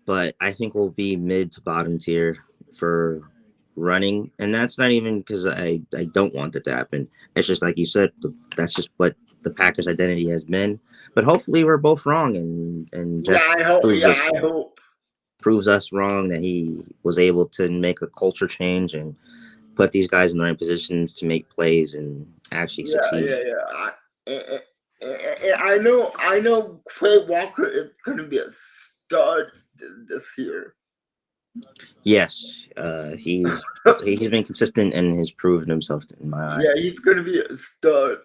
but I think we'll be mid to bottom tier for running, and that's not even because I don't want that to happen. It's just like you said, that's just what the Packers' identity has been. But hopefully, we're both wrong, and yeah, Jeff I hope. proves Yeah, us I hope. proves us wrong that he was able to make a culture change and put these guys in the right positions to make plays and actually Yeah, succeed. yeah, yeah. I know. Quay Walker is going to be a stud this year. Yes, he's been consistent and has proven himself in my eyes. Yeah, he's going to be a stud.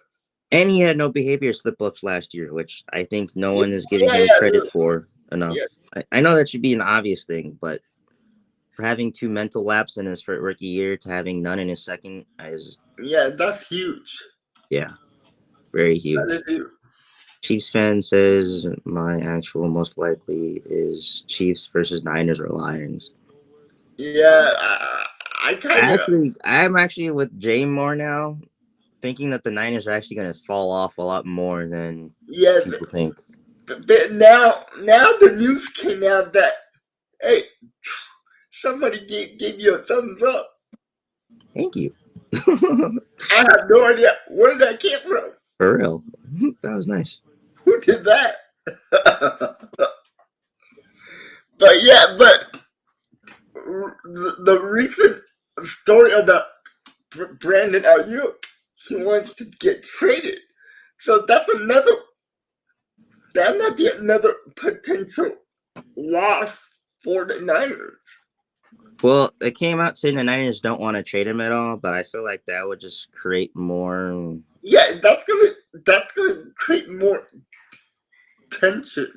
And he had no behavior slip ups last year, which I think no Yeah, one is giving yeah, him credit for enough. yeah, I know that should be an obvious thing, but for having 2 mental laps in his first rookie year to having none in his second is, yeah. That's huge. yeah, very That is huge. huge. Chiefs fan says my actual most likely is Chiefs versus Niners or Lions. Yeah, I kind of. I'm actually with Jay more now, thinking that the Niners are actually going to fall off a lot more than Yeah, people think. but now the news came out that hey, somebody gave you a thumbs up. Thank you. I have no idea where that came from. For real. That was nice. Who did that? But yeah, but the recent story about Brandon Ayuk, he wants to get traded. So that might be another potential loss for the Niners. Well, it came out saying the Niners don't want to trade him at all, but I feel like that would just create more. Yeah, that's gonna create more tension.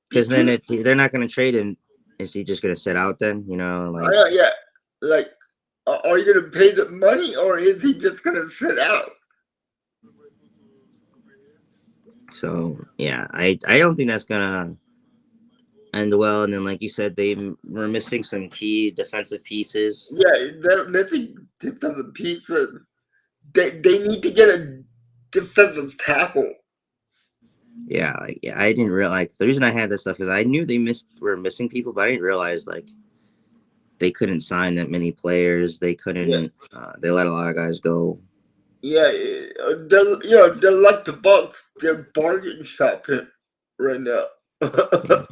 Because then Between, if they're not going to trade him, is he just going to sit out then? Like, yeah, like, are you gonna pay the money or is he just gonna sit out? so yeah, I don't think that's going to end well. And then, like you said, they were missing some key defensive pieces. Yeah, they're missing defensive pieces. They need to get a defensive tackle. Yeah, I didn't realize like, the reason I had this stuff is I knew were missing people, but I didn't realize like they couldn't sign that many players. They Yeah, couldn't. They let a lot of guys go. yeah, they're like the Bucks. They're bargain shopping right now. Yeah.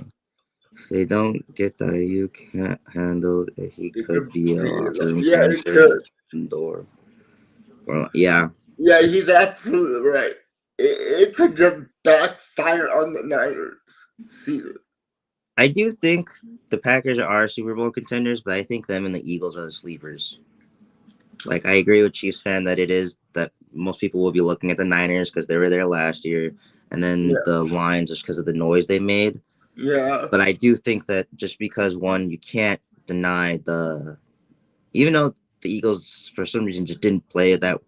If they don't get that, you can't handle it. He It could could be a be, locker room yeah, it cancer could. door. Well, yeah, Yeah, he's absolutely right. It could just backfire on the Niners season. I do think the Packers are Super Bowl contenders, but I think them and the Eagles are the sleepers. Like I agree with Chiefs fan that it is that most people will be looking at the Niners because they were there last year, and then Yeah, the Lions just because of the noise they made. yeah, But I do think that just because one, you can't deny even though the Eagles for some reason just didn't play that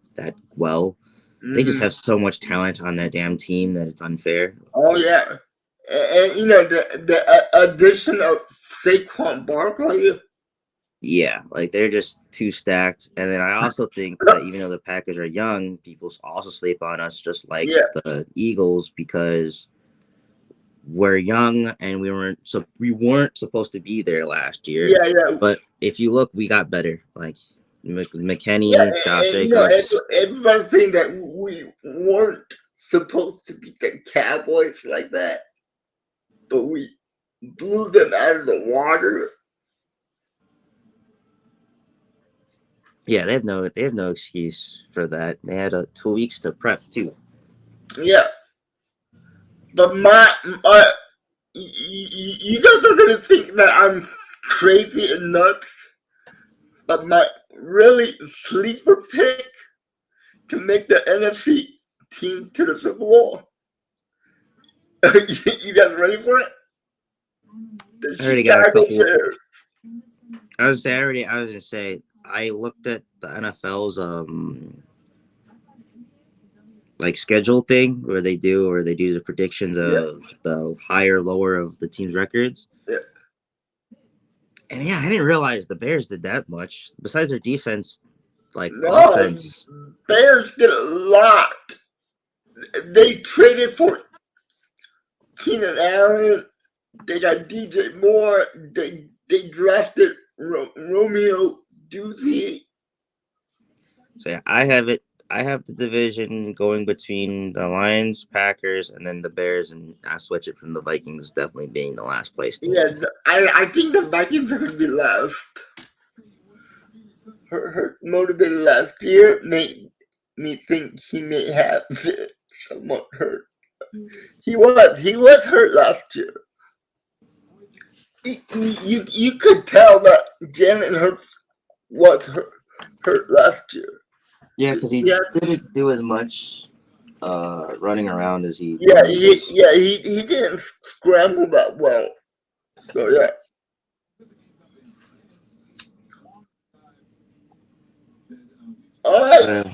well, they just hmm have so much talent on that damn team that it's unfair. oh yeah, and the addition of Saquon Barkley. Yeah, like they're just too stacked. And then I also think that even though the Packers are young, people also sleep on us just like Yeah, the Eagles because we're young and we weren't supposed to be there last year. yeah, yeah, But if you look, we got better. Like yeah, McKinney, Josh and Jacobs. everybody's saying that we weren't supposed to beat the Cowboys like that, but we blew them out of the water. Yeah, they have no excuse for that. They had 2 weeks to prep too. Yeah, but you guys are gonna think that I'm crazy and nuts, but my really sleeper pick to make the NFC team to the Super Bowl. You guys ready for it? The I already got a Chicago couple. Bears. I was gonna say I looked at the NFL's like schedule thing where they do the predictions Yeah, of the higher lower of the team's records. yeah. And yeah, I didn't realize the Bears did that much. Besides their defense, like No, offense. Bears did a lot. They traded for Keenan Allen. They got DJ Moore. They drafted Romeo Doozy. So yeah, I have it. I have the division going between the Lions, Packers, and then the Bears, and I switch it from the Vikings definitely being the last place team. Yeah, I think the Vikings are going to be last. Hurt motivated last year made me think he may have somewhat hurt. He was hurt last year. You could tell that Jalen Hurts was hurt last year. Yeah, because he didn't do as much running around as he. Yeah, he didn't scramble that well. So yeah. All right,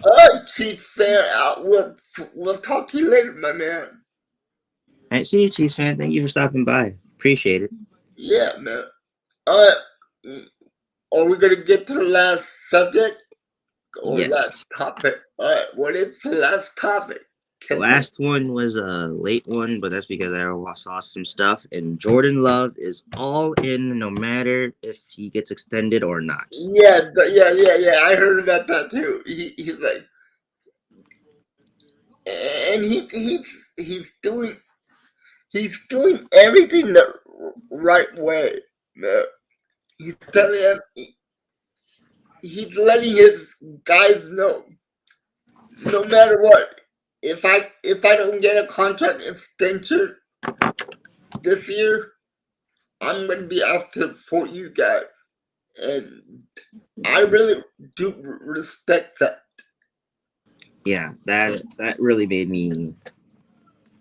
Chiefs fan. We'll talk to you later, my man. All right, see you, Chiefs fan. Thank you for stopping by. Appreciate it. Yeah, man. All right. Are we gonna get to the last subject or Yes. last topic? All right. What is the last topic? The last one was a late one, but that's because I saw some stuff. And Jordan Love is all in, no matter if he gets extended or not. Yeah. I heard about that too. He's like, and he's doing everything the right way. He's telling him, he's letting his guys know, no matter what. If I don't get a contract extension this year, I'm gonna be after for you guys, and I really do respect that. Yeah, that really made me.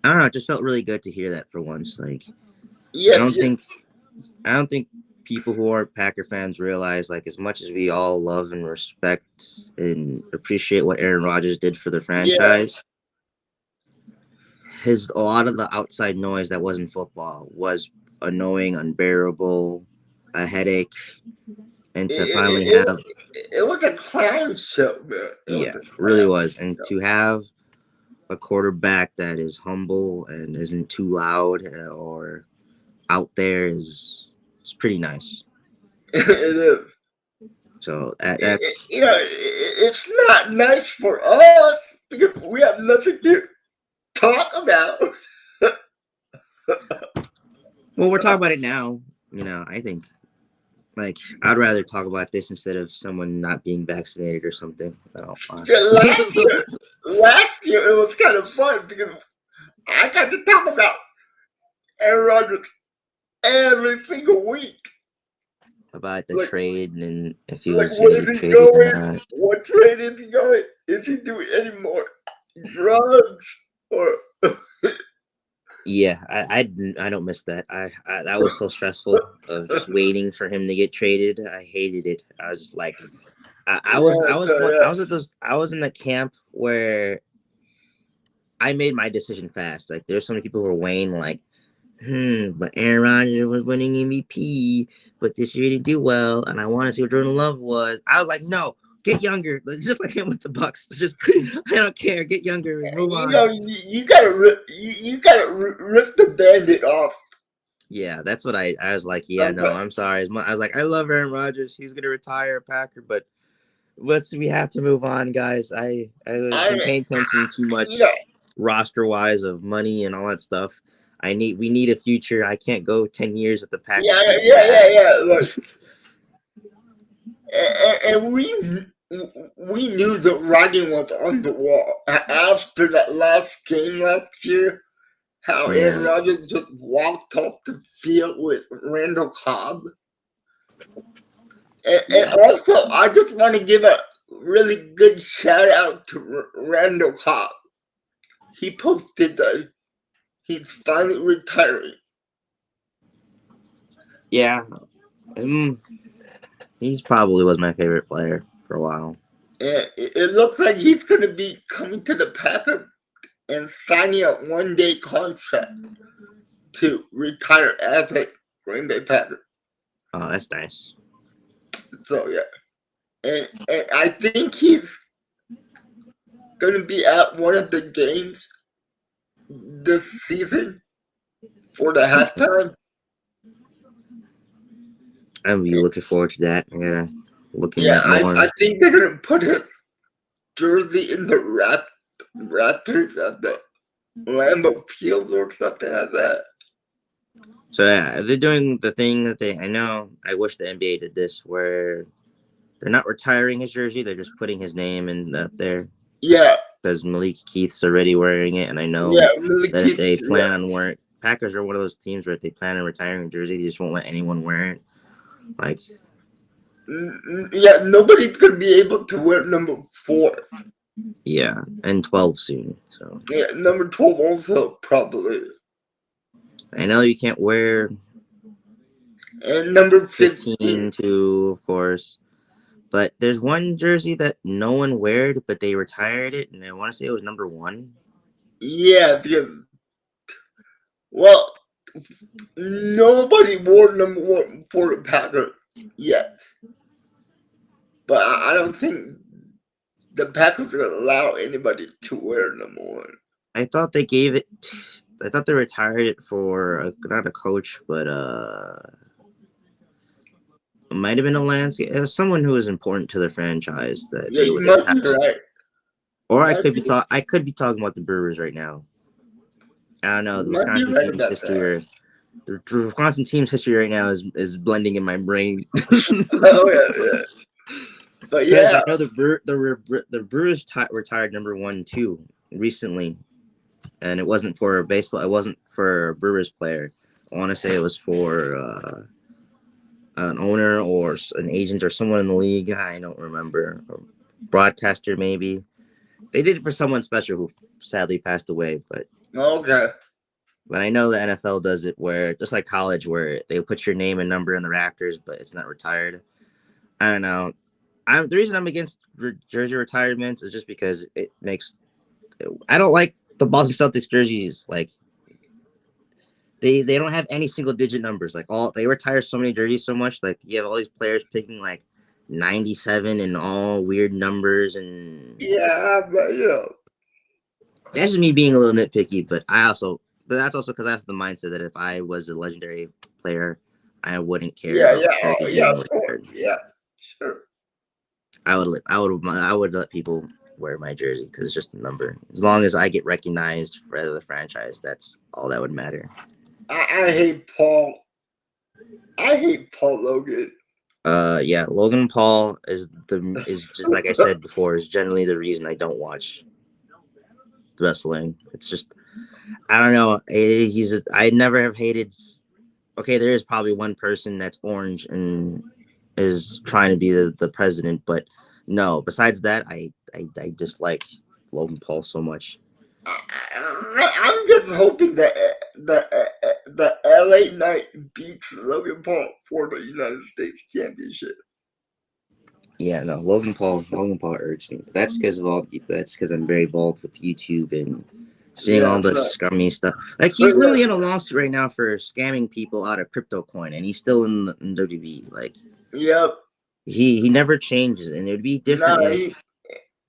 I don't know. It just felt really good to hear that for once. Like, Yeah, I don't think people who aren't Packer fans realize, like, as much as we all love and respect and appreciate what Aaron Rodgers did for the franchise. A lot of the outside noise that wasn't football was annoying, unbearable, a headache, and to finally have it was a clown show, man. It really was. And to have a quarterback that is humble and isn't too loud or out there is pretty nice. It is. So that's it's not nice for us because we have nothing to talk about. Well, we're talking about it now. I think, like, I'd rather talk about this instead of someone not being vaccinated or something. Last year it was kind of fun because I got to talk about Aaron Rodgers every single week. About the trade and if he like, was where is he going? What trade is he going? Is he doing any more drugs or? Yeah, I don't miss that. I that was so stressful of just waiting for him to get traded. I hated it. I was just like, I was in the camp where I made my decision fast. Like, there's so many people who were weighing like, but Aaron Rodgers was winning MVP, but this year he didn't do well, and I want to see what Jordan Love was. I was like, no, get younger, just like him with the Bucks. Just I don't care, get younger and move on. You gotta rip the Band-Aid off. Yeah, that's what I was like. Yeah, no, I'm sorry. I was like, I love Aaron Rodgers. He's gonna retire a Packer, but we have to move on, guys. I've been paying attention too much roster wise of money and all that stuff. We need a future. I can't go 10 years with the Packers. Yeah. Look. And we knew the writing was on the wall after that last game last year. How Aaron Rodgers just walked off the field with Randall Cobb. And also, I just want to give a really good shout out to Randall Cobb. He posted that he's finally retiring. Yeah, he's probably was my favorite player for a while. And it looks like he's going to be coming to the Packers and signing a one-day contract to retire as a Green Bay Packer. Oh, that's nice. So, yeah. And I think he's going to be at one of the games this season for the halftime. I'll be looking forward to that. I gotta look in Yeah, that more. I think they're going to put his jersey in the Raptors at the Lambeau Field or something like that. So yeah, they're doing the thing that I know. I wish the NBA did this, where they're not retiring his jersey; they're just putting his name in up there. Yeah, because Malik Keith's already wearing it, and I know that if they plan on wearing, Packers are one of those teams where if they plan on retiring a jersey, they just won't let anyone wear it. Like, yeah, nobody's gonna be able to wear number 4. Yeah, and 12 soon. So yeah, number 12 also probably. I know you can't wear. And number 15 too, of course. But there's one jersey that no one wear, but they retired it, and I want to say it was number 1. Yeah, because well, nobody wore number 1 for the Packers yet. But I don't think the Packers are gonna allow anybody to wear number 1. I thought they gave it. I thought they retired it for not a coach, but it might have been a landscape. It was someone who was important to the franchise that Yeah, you might be right. Or I could be talking about the Brewers right now. I don't know. The Wisconsin team's history. The Wisconsin team's history right now is blending in my brain. Oh yeah. But yeah, I know the Brewers retired number 1 too recently, and it wasn't for baseball. It wasn't for a Brewers player. I want to say it was for an owner or an agent or someone in the league. I don't remember. A broadcaster maybe. They did it for someone special who sadly passed away, but okay. But I know the NFL does it where, just like college, where they put your name and number in the rafters, but it's not retired. I don't know. The reason I'm against jersey retirements is just because it makes. I don't like the Boston Celtics jerseys. Like they don't have any single digit numbers. Like they retire so many jerseys so much. Like you have all these players picking like 97 and all weird numbers and. Yeah, but that's just me being a little nitpicky. But that's also because that's the mindset that if I was a legendary player, I wouldn't care. Yeah, sure. I would let people wear my jersey because it's just a number. As long as I get recognized for the franchise, that's all that would matter. I hate Paul. I hate Paul Logan. Yeah, Logan Paul is just like I said before, is generally the reason I don't watch wrestling. It's just I don't know. I never have hated. Okay, there is probably one person that's orange and is trying to be the president, but no. Besides that, I dislike Logan Paul so much. I'm just hoping that the LA Knight beats Logan Paul for the United States Championship. Yeah, no, Logan Paul irks me. That's because I'm very involved with YouTube and seeing all the scummy stuff. Like he's literally in a lawsuit right now for scamming people out of crypto coin, and he's still in WWE. Like, yep, he never changes, and it would be different.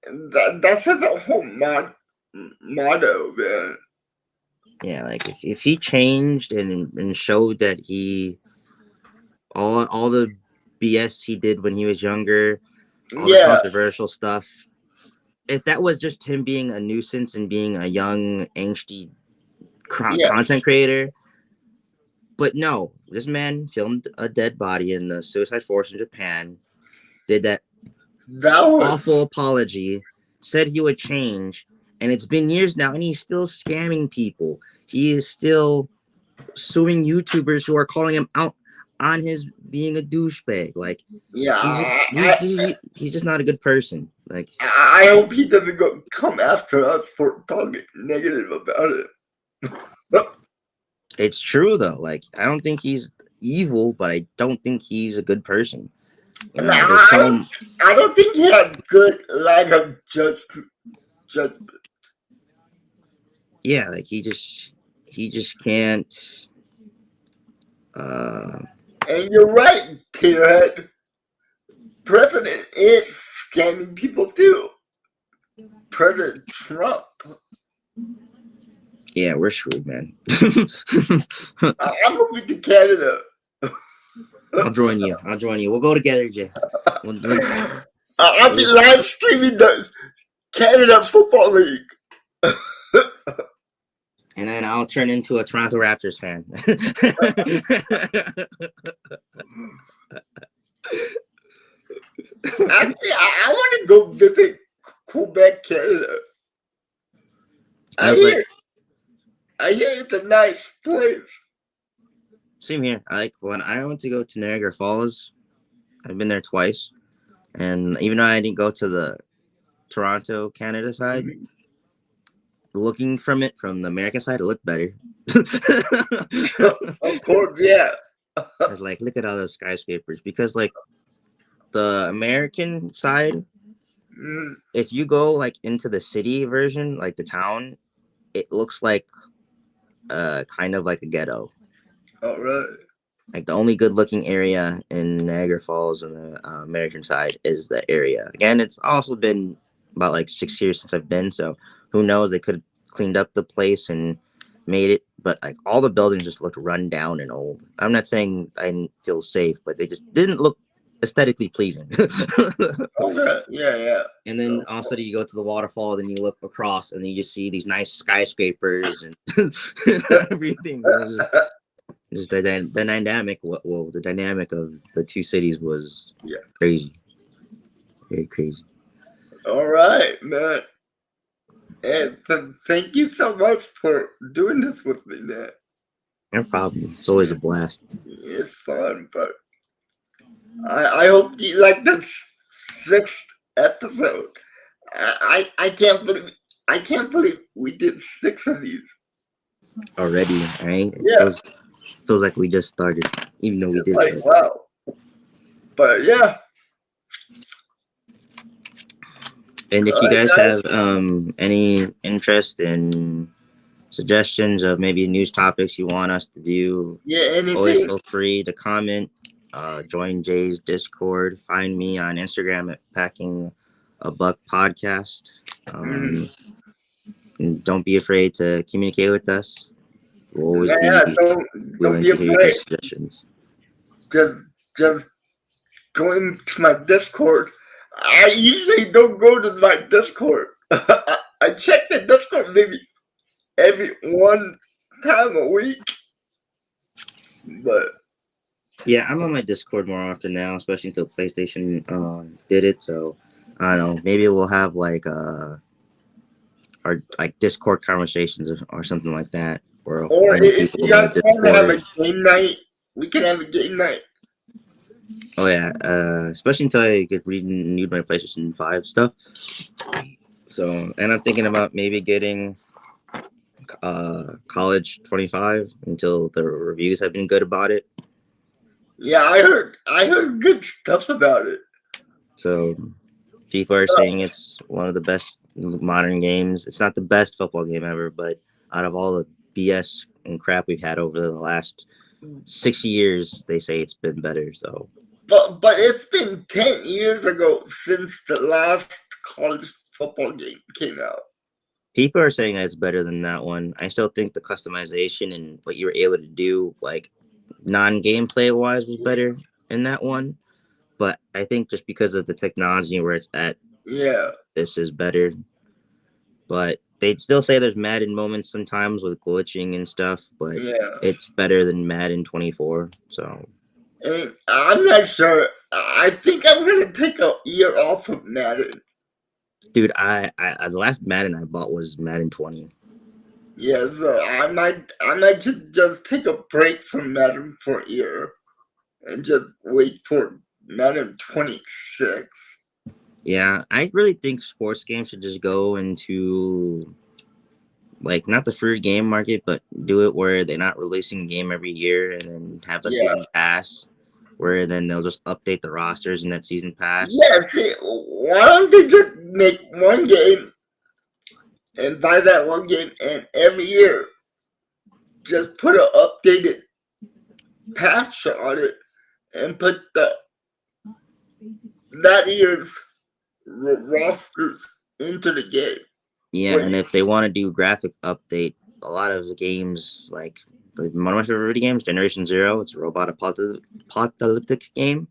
That's the whole motto, man. Yeah, like if he changed and showed that he all the BS he did when he was younger, all the controversial stuff. If that was just him being a nuisance and being a young, angsty content creator, but no, this man filmed a dead body in the Suicide Forest in Japan, did that awful apology, said he would change, and it's been years now, and he's still scamming people. He is still suing YouTubers who are calling him out on his being a douchebag. Like Yeah, he's just not a good person. Like I hope he doesn't come after us for talking negative about it. it's true though. Like I don't think he's evil, but I don't think he's a good person. And And there's some I don't think he had good line of judgment. yeah, like he just can't. And you're right, Peterhead. President is scamming people too. President Trump. Yeah, we're screwed, man. I'm moving to Canada. I'll join you. We'll go together, Jay. I'll be live streaming the Canada Football League. And then I'll turn into a Toronto Raptors fan. Actually, I want to go visit Quebec, Canada. I hear it's a nice place. Same here. When I went to go to Niagara Falls, I've been there twice. And even though I didn't go to the Toronto, Canada side, looking from the American side, it looked better. Of course, yeah. I was like, look at all those skyscrapers. Because like the American side, if you go like into the city version, like the town, it looks like kind of like a ghetto. All right. Like the only good looking area in Niagara Falls on the American side is the area. Again, it's also been about like 6 years since I've been, so who knows? They could have cleaned up the place and made it, but like all the buildings just looked run down and old. I'm not saying I didn't feel safe, but they just didn't look aesthetically pleasing. Okay. Yeah. And then also you go to the waterfall, then you look across, and then you just see these nice skyscrapers and everything. Just the dynamic. Well, the dynamic of the two cities was crazy, very crazy. All right, man. And thank you so much for doing this with me, man. No problem. It's always a blast. It's fun, but I hope you like the 6th episode. I can't believe we did 6 of these Already, right? Yeah. Feels like we just started, even though we did. Like, wow. But yeah. And if you guys have any interest in suggestions of maybe news topics you want us to do, always feel free to comment. Join Jay's Discord. Find me on Instagram at Packing a Buck Podcast. And don't be afraid to communicate with us. We'll always be willing to hear your suggestions. Just go into my Discord. I usually don't go to my Discord. I check the Discord maybe every one time a week. But yeah, I'm on my Discord more often now, especially until PlayStation did it. So I don't know. Maybe we'll have like our like Discord conversations or something like that. Or if you guys want to have a game night, we can have a game night. Oh yeah, especially until I get renewed my PlayStation 5 stuff. So, and I'm thinking about maybe getting College 25 until the reviews have been good about it. Yeah, I heard good stuff about it. So people are saying it's one of the best modern games. It's not the best football game ever, but out of all the BS and crap we've had over the last 6 years, they say it's been better. So, but it's been 10 years ago since the last college football game came out. People are saying that it's better than that one. I still think the customization and what you were able to do, like non-gameplay wise, was better in that one. But I think just because of the technology where it's at, this is better. But they'd still say there's Madden moments sometimes with glitching and stuff, but it's better than Madden 24. So I'm not sure. I think I'm gonna take a year off of Madden. Dude, I the last Madden I bought was Madden 20. Yeah, so I might just take a break from Madden for a year. and just wait for Madden 26. Yeah, I really think sports games should just go into like not the free game market, but do it where they're not releasing a game every year and then have a Yeah. season pass where then they'll just update the rosters in that season pass. Yeah, see, why don't they just make one game and buy that one game and every year just put an updated patch on it and put that year's rosters into the game. Yeah, and if they want to do graphic update, a lot of the games like one of my favorite video games, Generation Zero, it's a robot apocalyptic game.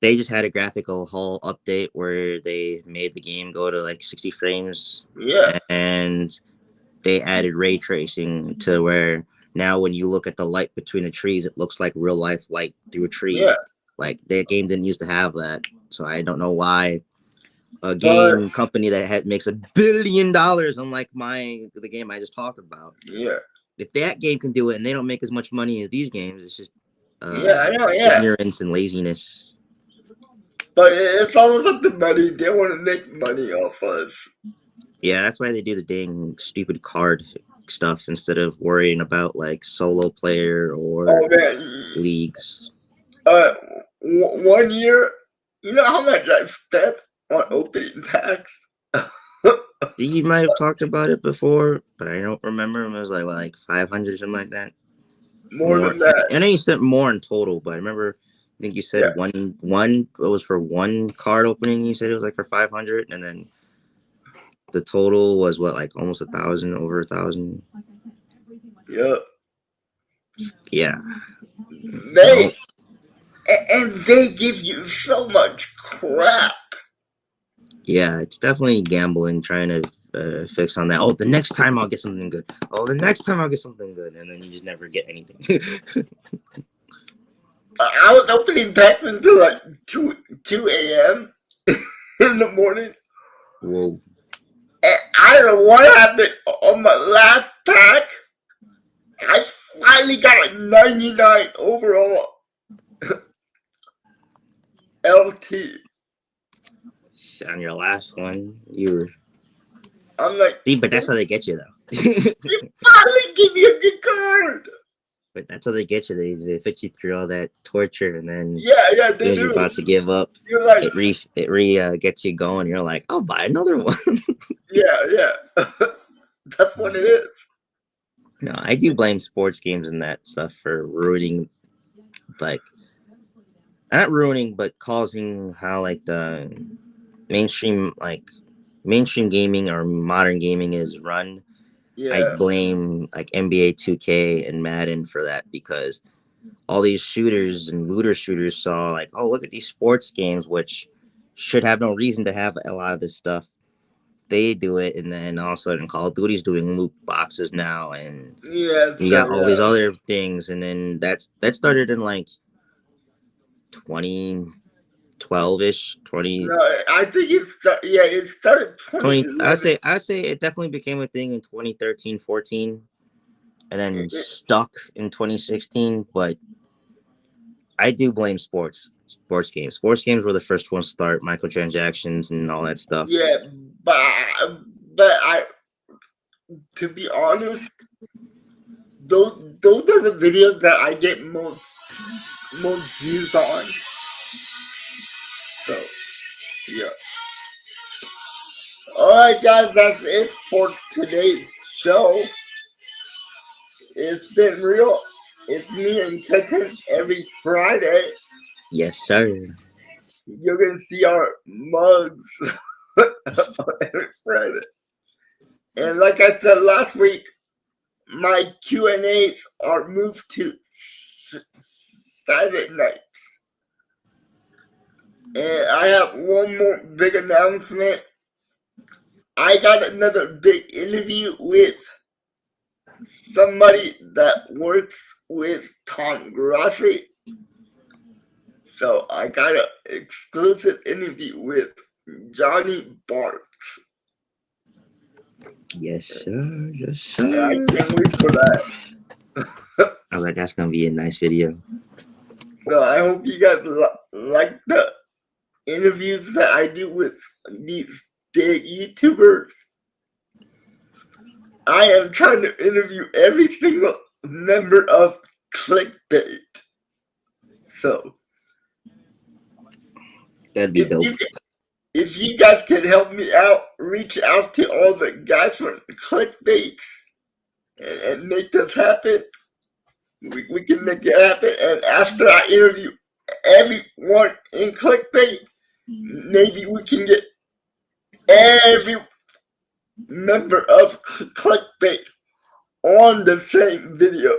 They just had a graphical hull update where they made the game go to like 60 frames. Yeah. And they added ray tracing to where now when you look at the light between the trees, it looks like real life light through a tree. Yeah. Like that game didn't used to have that. So I don't know why a game company that makes $1 billion, unlike the game I just talked about. Yeah. If that game can do it and they don't make as much money as these games, it's just I know, ignorance and laziness. But it's all about the money. They want to make money off us. Yeah, that's why they do the dang stupid card stuff instead of worrying about like solo player or leagues. 1 year, you know how much I spent on opening packs? You might have talked about it before, but I don't remember. It was like 500 or something like that. More than that. I know you spent more in total, but I remember I think you said one it was for one card opening. You said it was like for 500, and then the total was what, like almost 1,000, over 1,000. Yep. Yeah. And they give you so much crap. Yeah, it's definitely gambling, trying to fix on that. Oh, the next time I'll get something good. Oh, the next time I'll get something good, and then you just never get anything. I was opening packs until like 2 a.m. in the morning. Whoa. And I don't know what happened on my last pack. I finally got a 99 overall LT. On your last one, I'm like, see, but that's how they get you, though. You finally give me a good card. But that's how they get you. They put you through all that torture, and then they you're about to give up. You're like, it gets you going. You're like, I'll buy another one. Yeah. That's what it is. No, I do blame sports games and that stuff for ruining, like, not ruining, but causing how like the mainstream gaming or modern gaming is run. Yeah. I blame like NBA 2K and Madden for that, because all these shooters and looter shooters saw like, oh, look at these sports games, which should have no reason to have a lot of this stuff. They do it, and then all of a sudden Call of Duty's doing loot boxes now, and you got all these other things, and then that started in like 2012-ish, 20. No, I think it started 20. I'd say it definitely became a thing in 2013, 14, and then stuck in 2016. But I do blame sports games. Sports games were the first ones to start microtransactions and all that stuff. Yeah, but to be honest, those are the videos that I get most views on. So, yeah. Alright, guys, that's it for today's show. It's been real. It's me and Kitten every Friday. Yes, sir. You're going to see our mugs every Friday. And like I said last week, my Q&As are moved to Saturday nights. And I have one more big announcement. I got another big interview with somebody that works with Tom Grassi. So I got an exclusive interview with Johnny Barks. Yes, sir. Yes, sir. And I can't wait for that. I was like, that's gonna be a nice video. So I hope you guys like the interviews that I do with these big YouTubers. I am trying to interview every single member of Clickbait. So That'd be dope. if you guys can help me out, reach out to all the guys from Clickbait and make this happen. We can make it happen. And after I interview everyone in Clickbait, maybe we can get every member of Clickbait on the same video.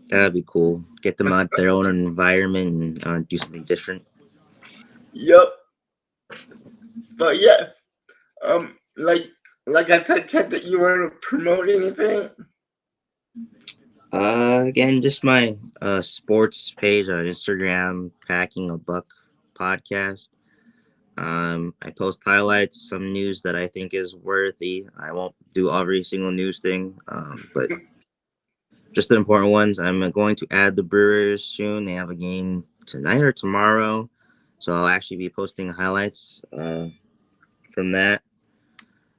That'd be cool. Get them out their own environment and do something different. Yep. But yeah, like I said, Ted, that you want to promote anything? Again, just my sports page on Instagram, Packing a Buck Podcast. I post highlights, some news that I think is worthy. I won't do every single news thing, but just the important ones. I'm going to add the Brewers soon. They have a game tonight or tomorrow, so I'll actually be posting highlights from that.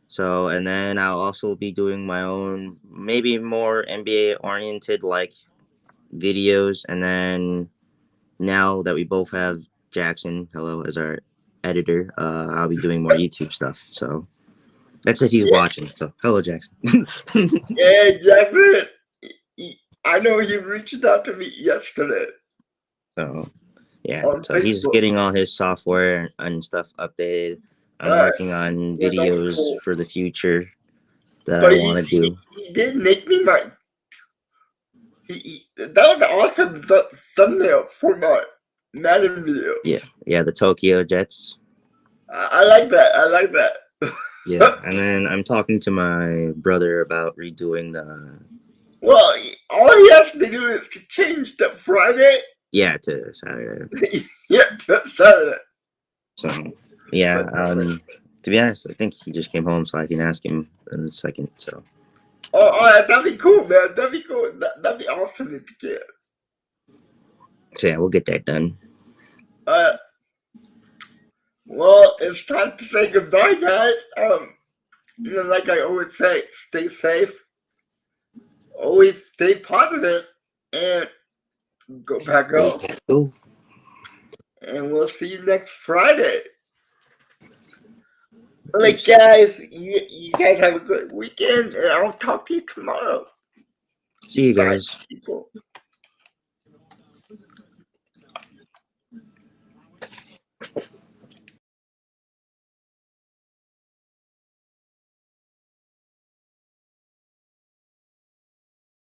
So, and then I'll also be doing my own, maybe more NBA oriented like videos. And then now that we both have Jackson, hello, as our editor, I'll be doing more YouTube stuff. So that's if he's watching. So hello, Jackson. Yeah, Jackson. I know he reached out to me yesterday. So yeah, on so he's Facebook. getting all his software and stuff updated. I'm working on videos cool. for the future that But I want to do. He did make me my. That was an awesome thumbnail for my Madden video. Yeah, the Tokyo Jets. I like that. I like that. Yeah, and then I'm talking to my brother about redoing the. Well, all he has to do is to change the Friday. Yeah, to Saturday. Yeah, to Saturday. So yeah, to be honest, I think he just came home, so I can ask him in a second. So. Oh, all right, that'd be cool, man. That'd be cool. That'd be awesome if you can. So yeah, we'll get that done. Well, it's time to say goodbye, guys. Like I always say, stay safe. Always stay positive, and go back up. Go. And we'll see you next Friday. Like, guys, you guys have a good weekend, and I'll talk to you tomorrow. See you guys. Bye, people.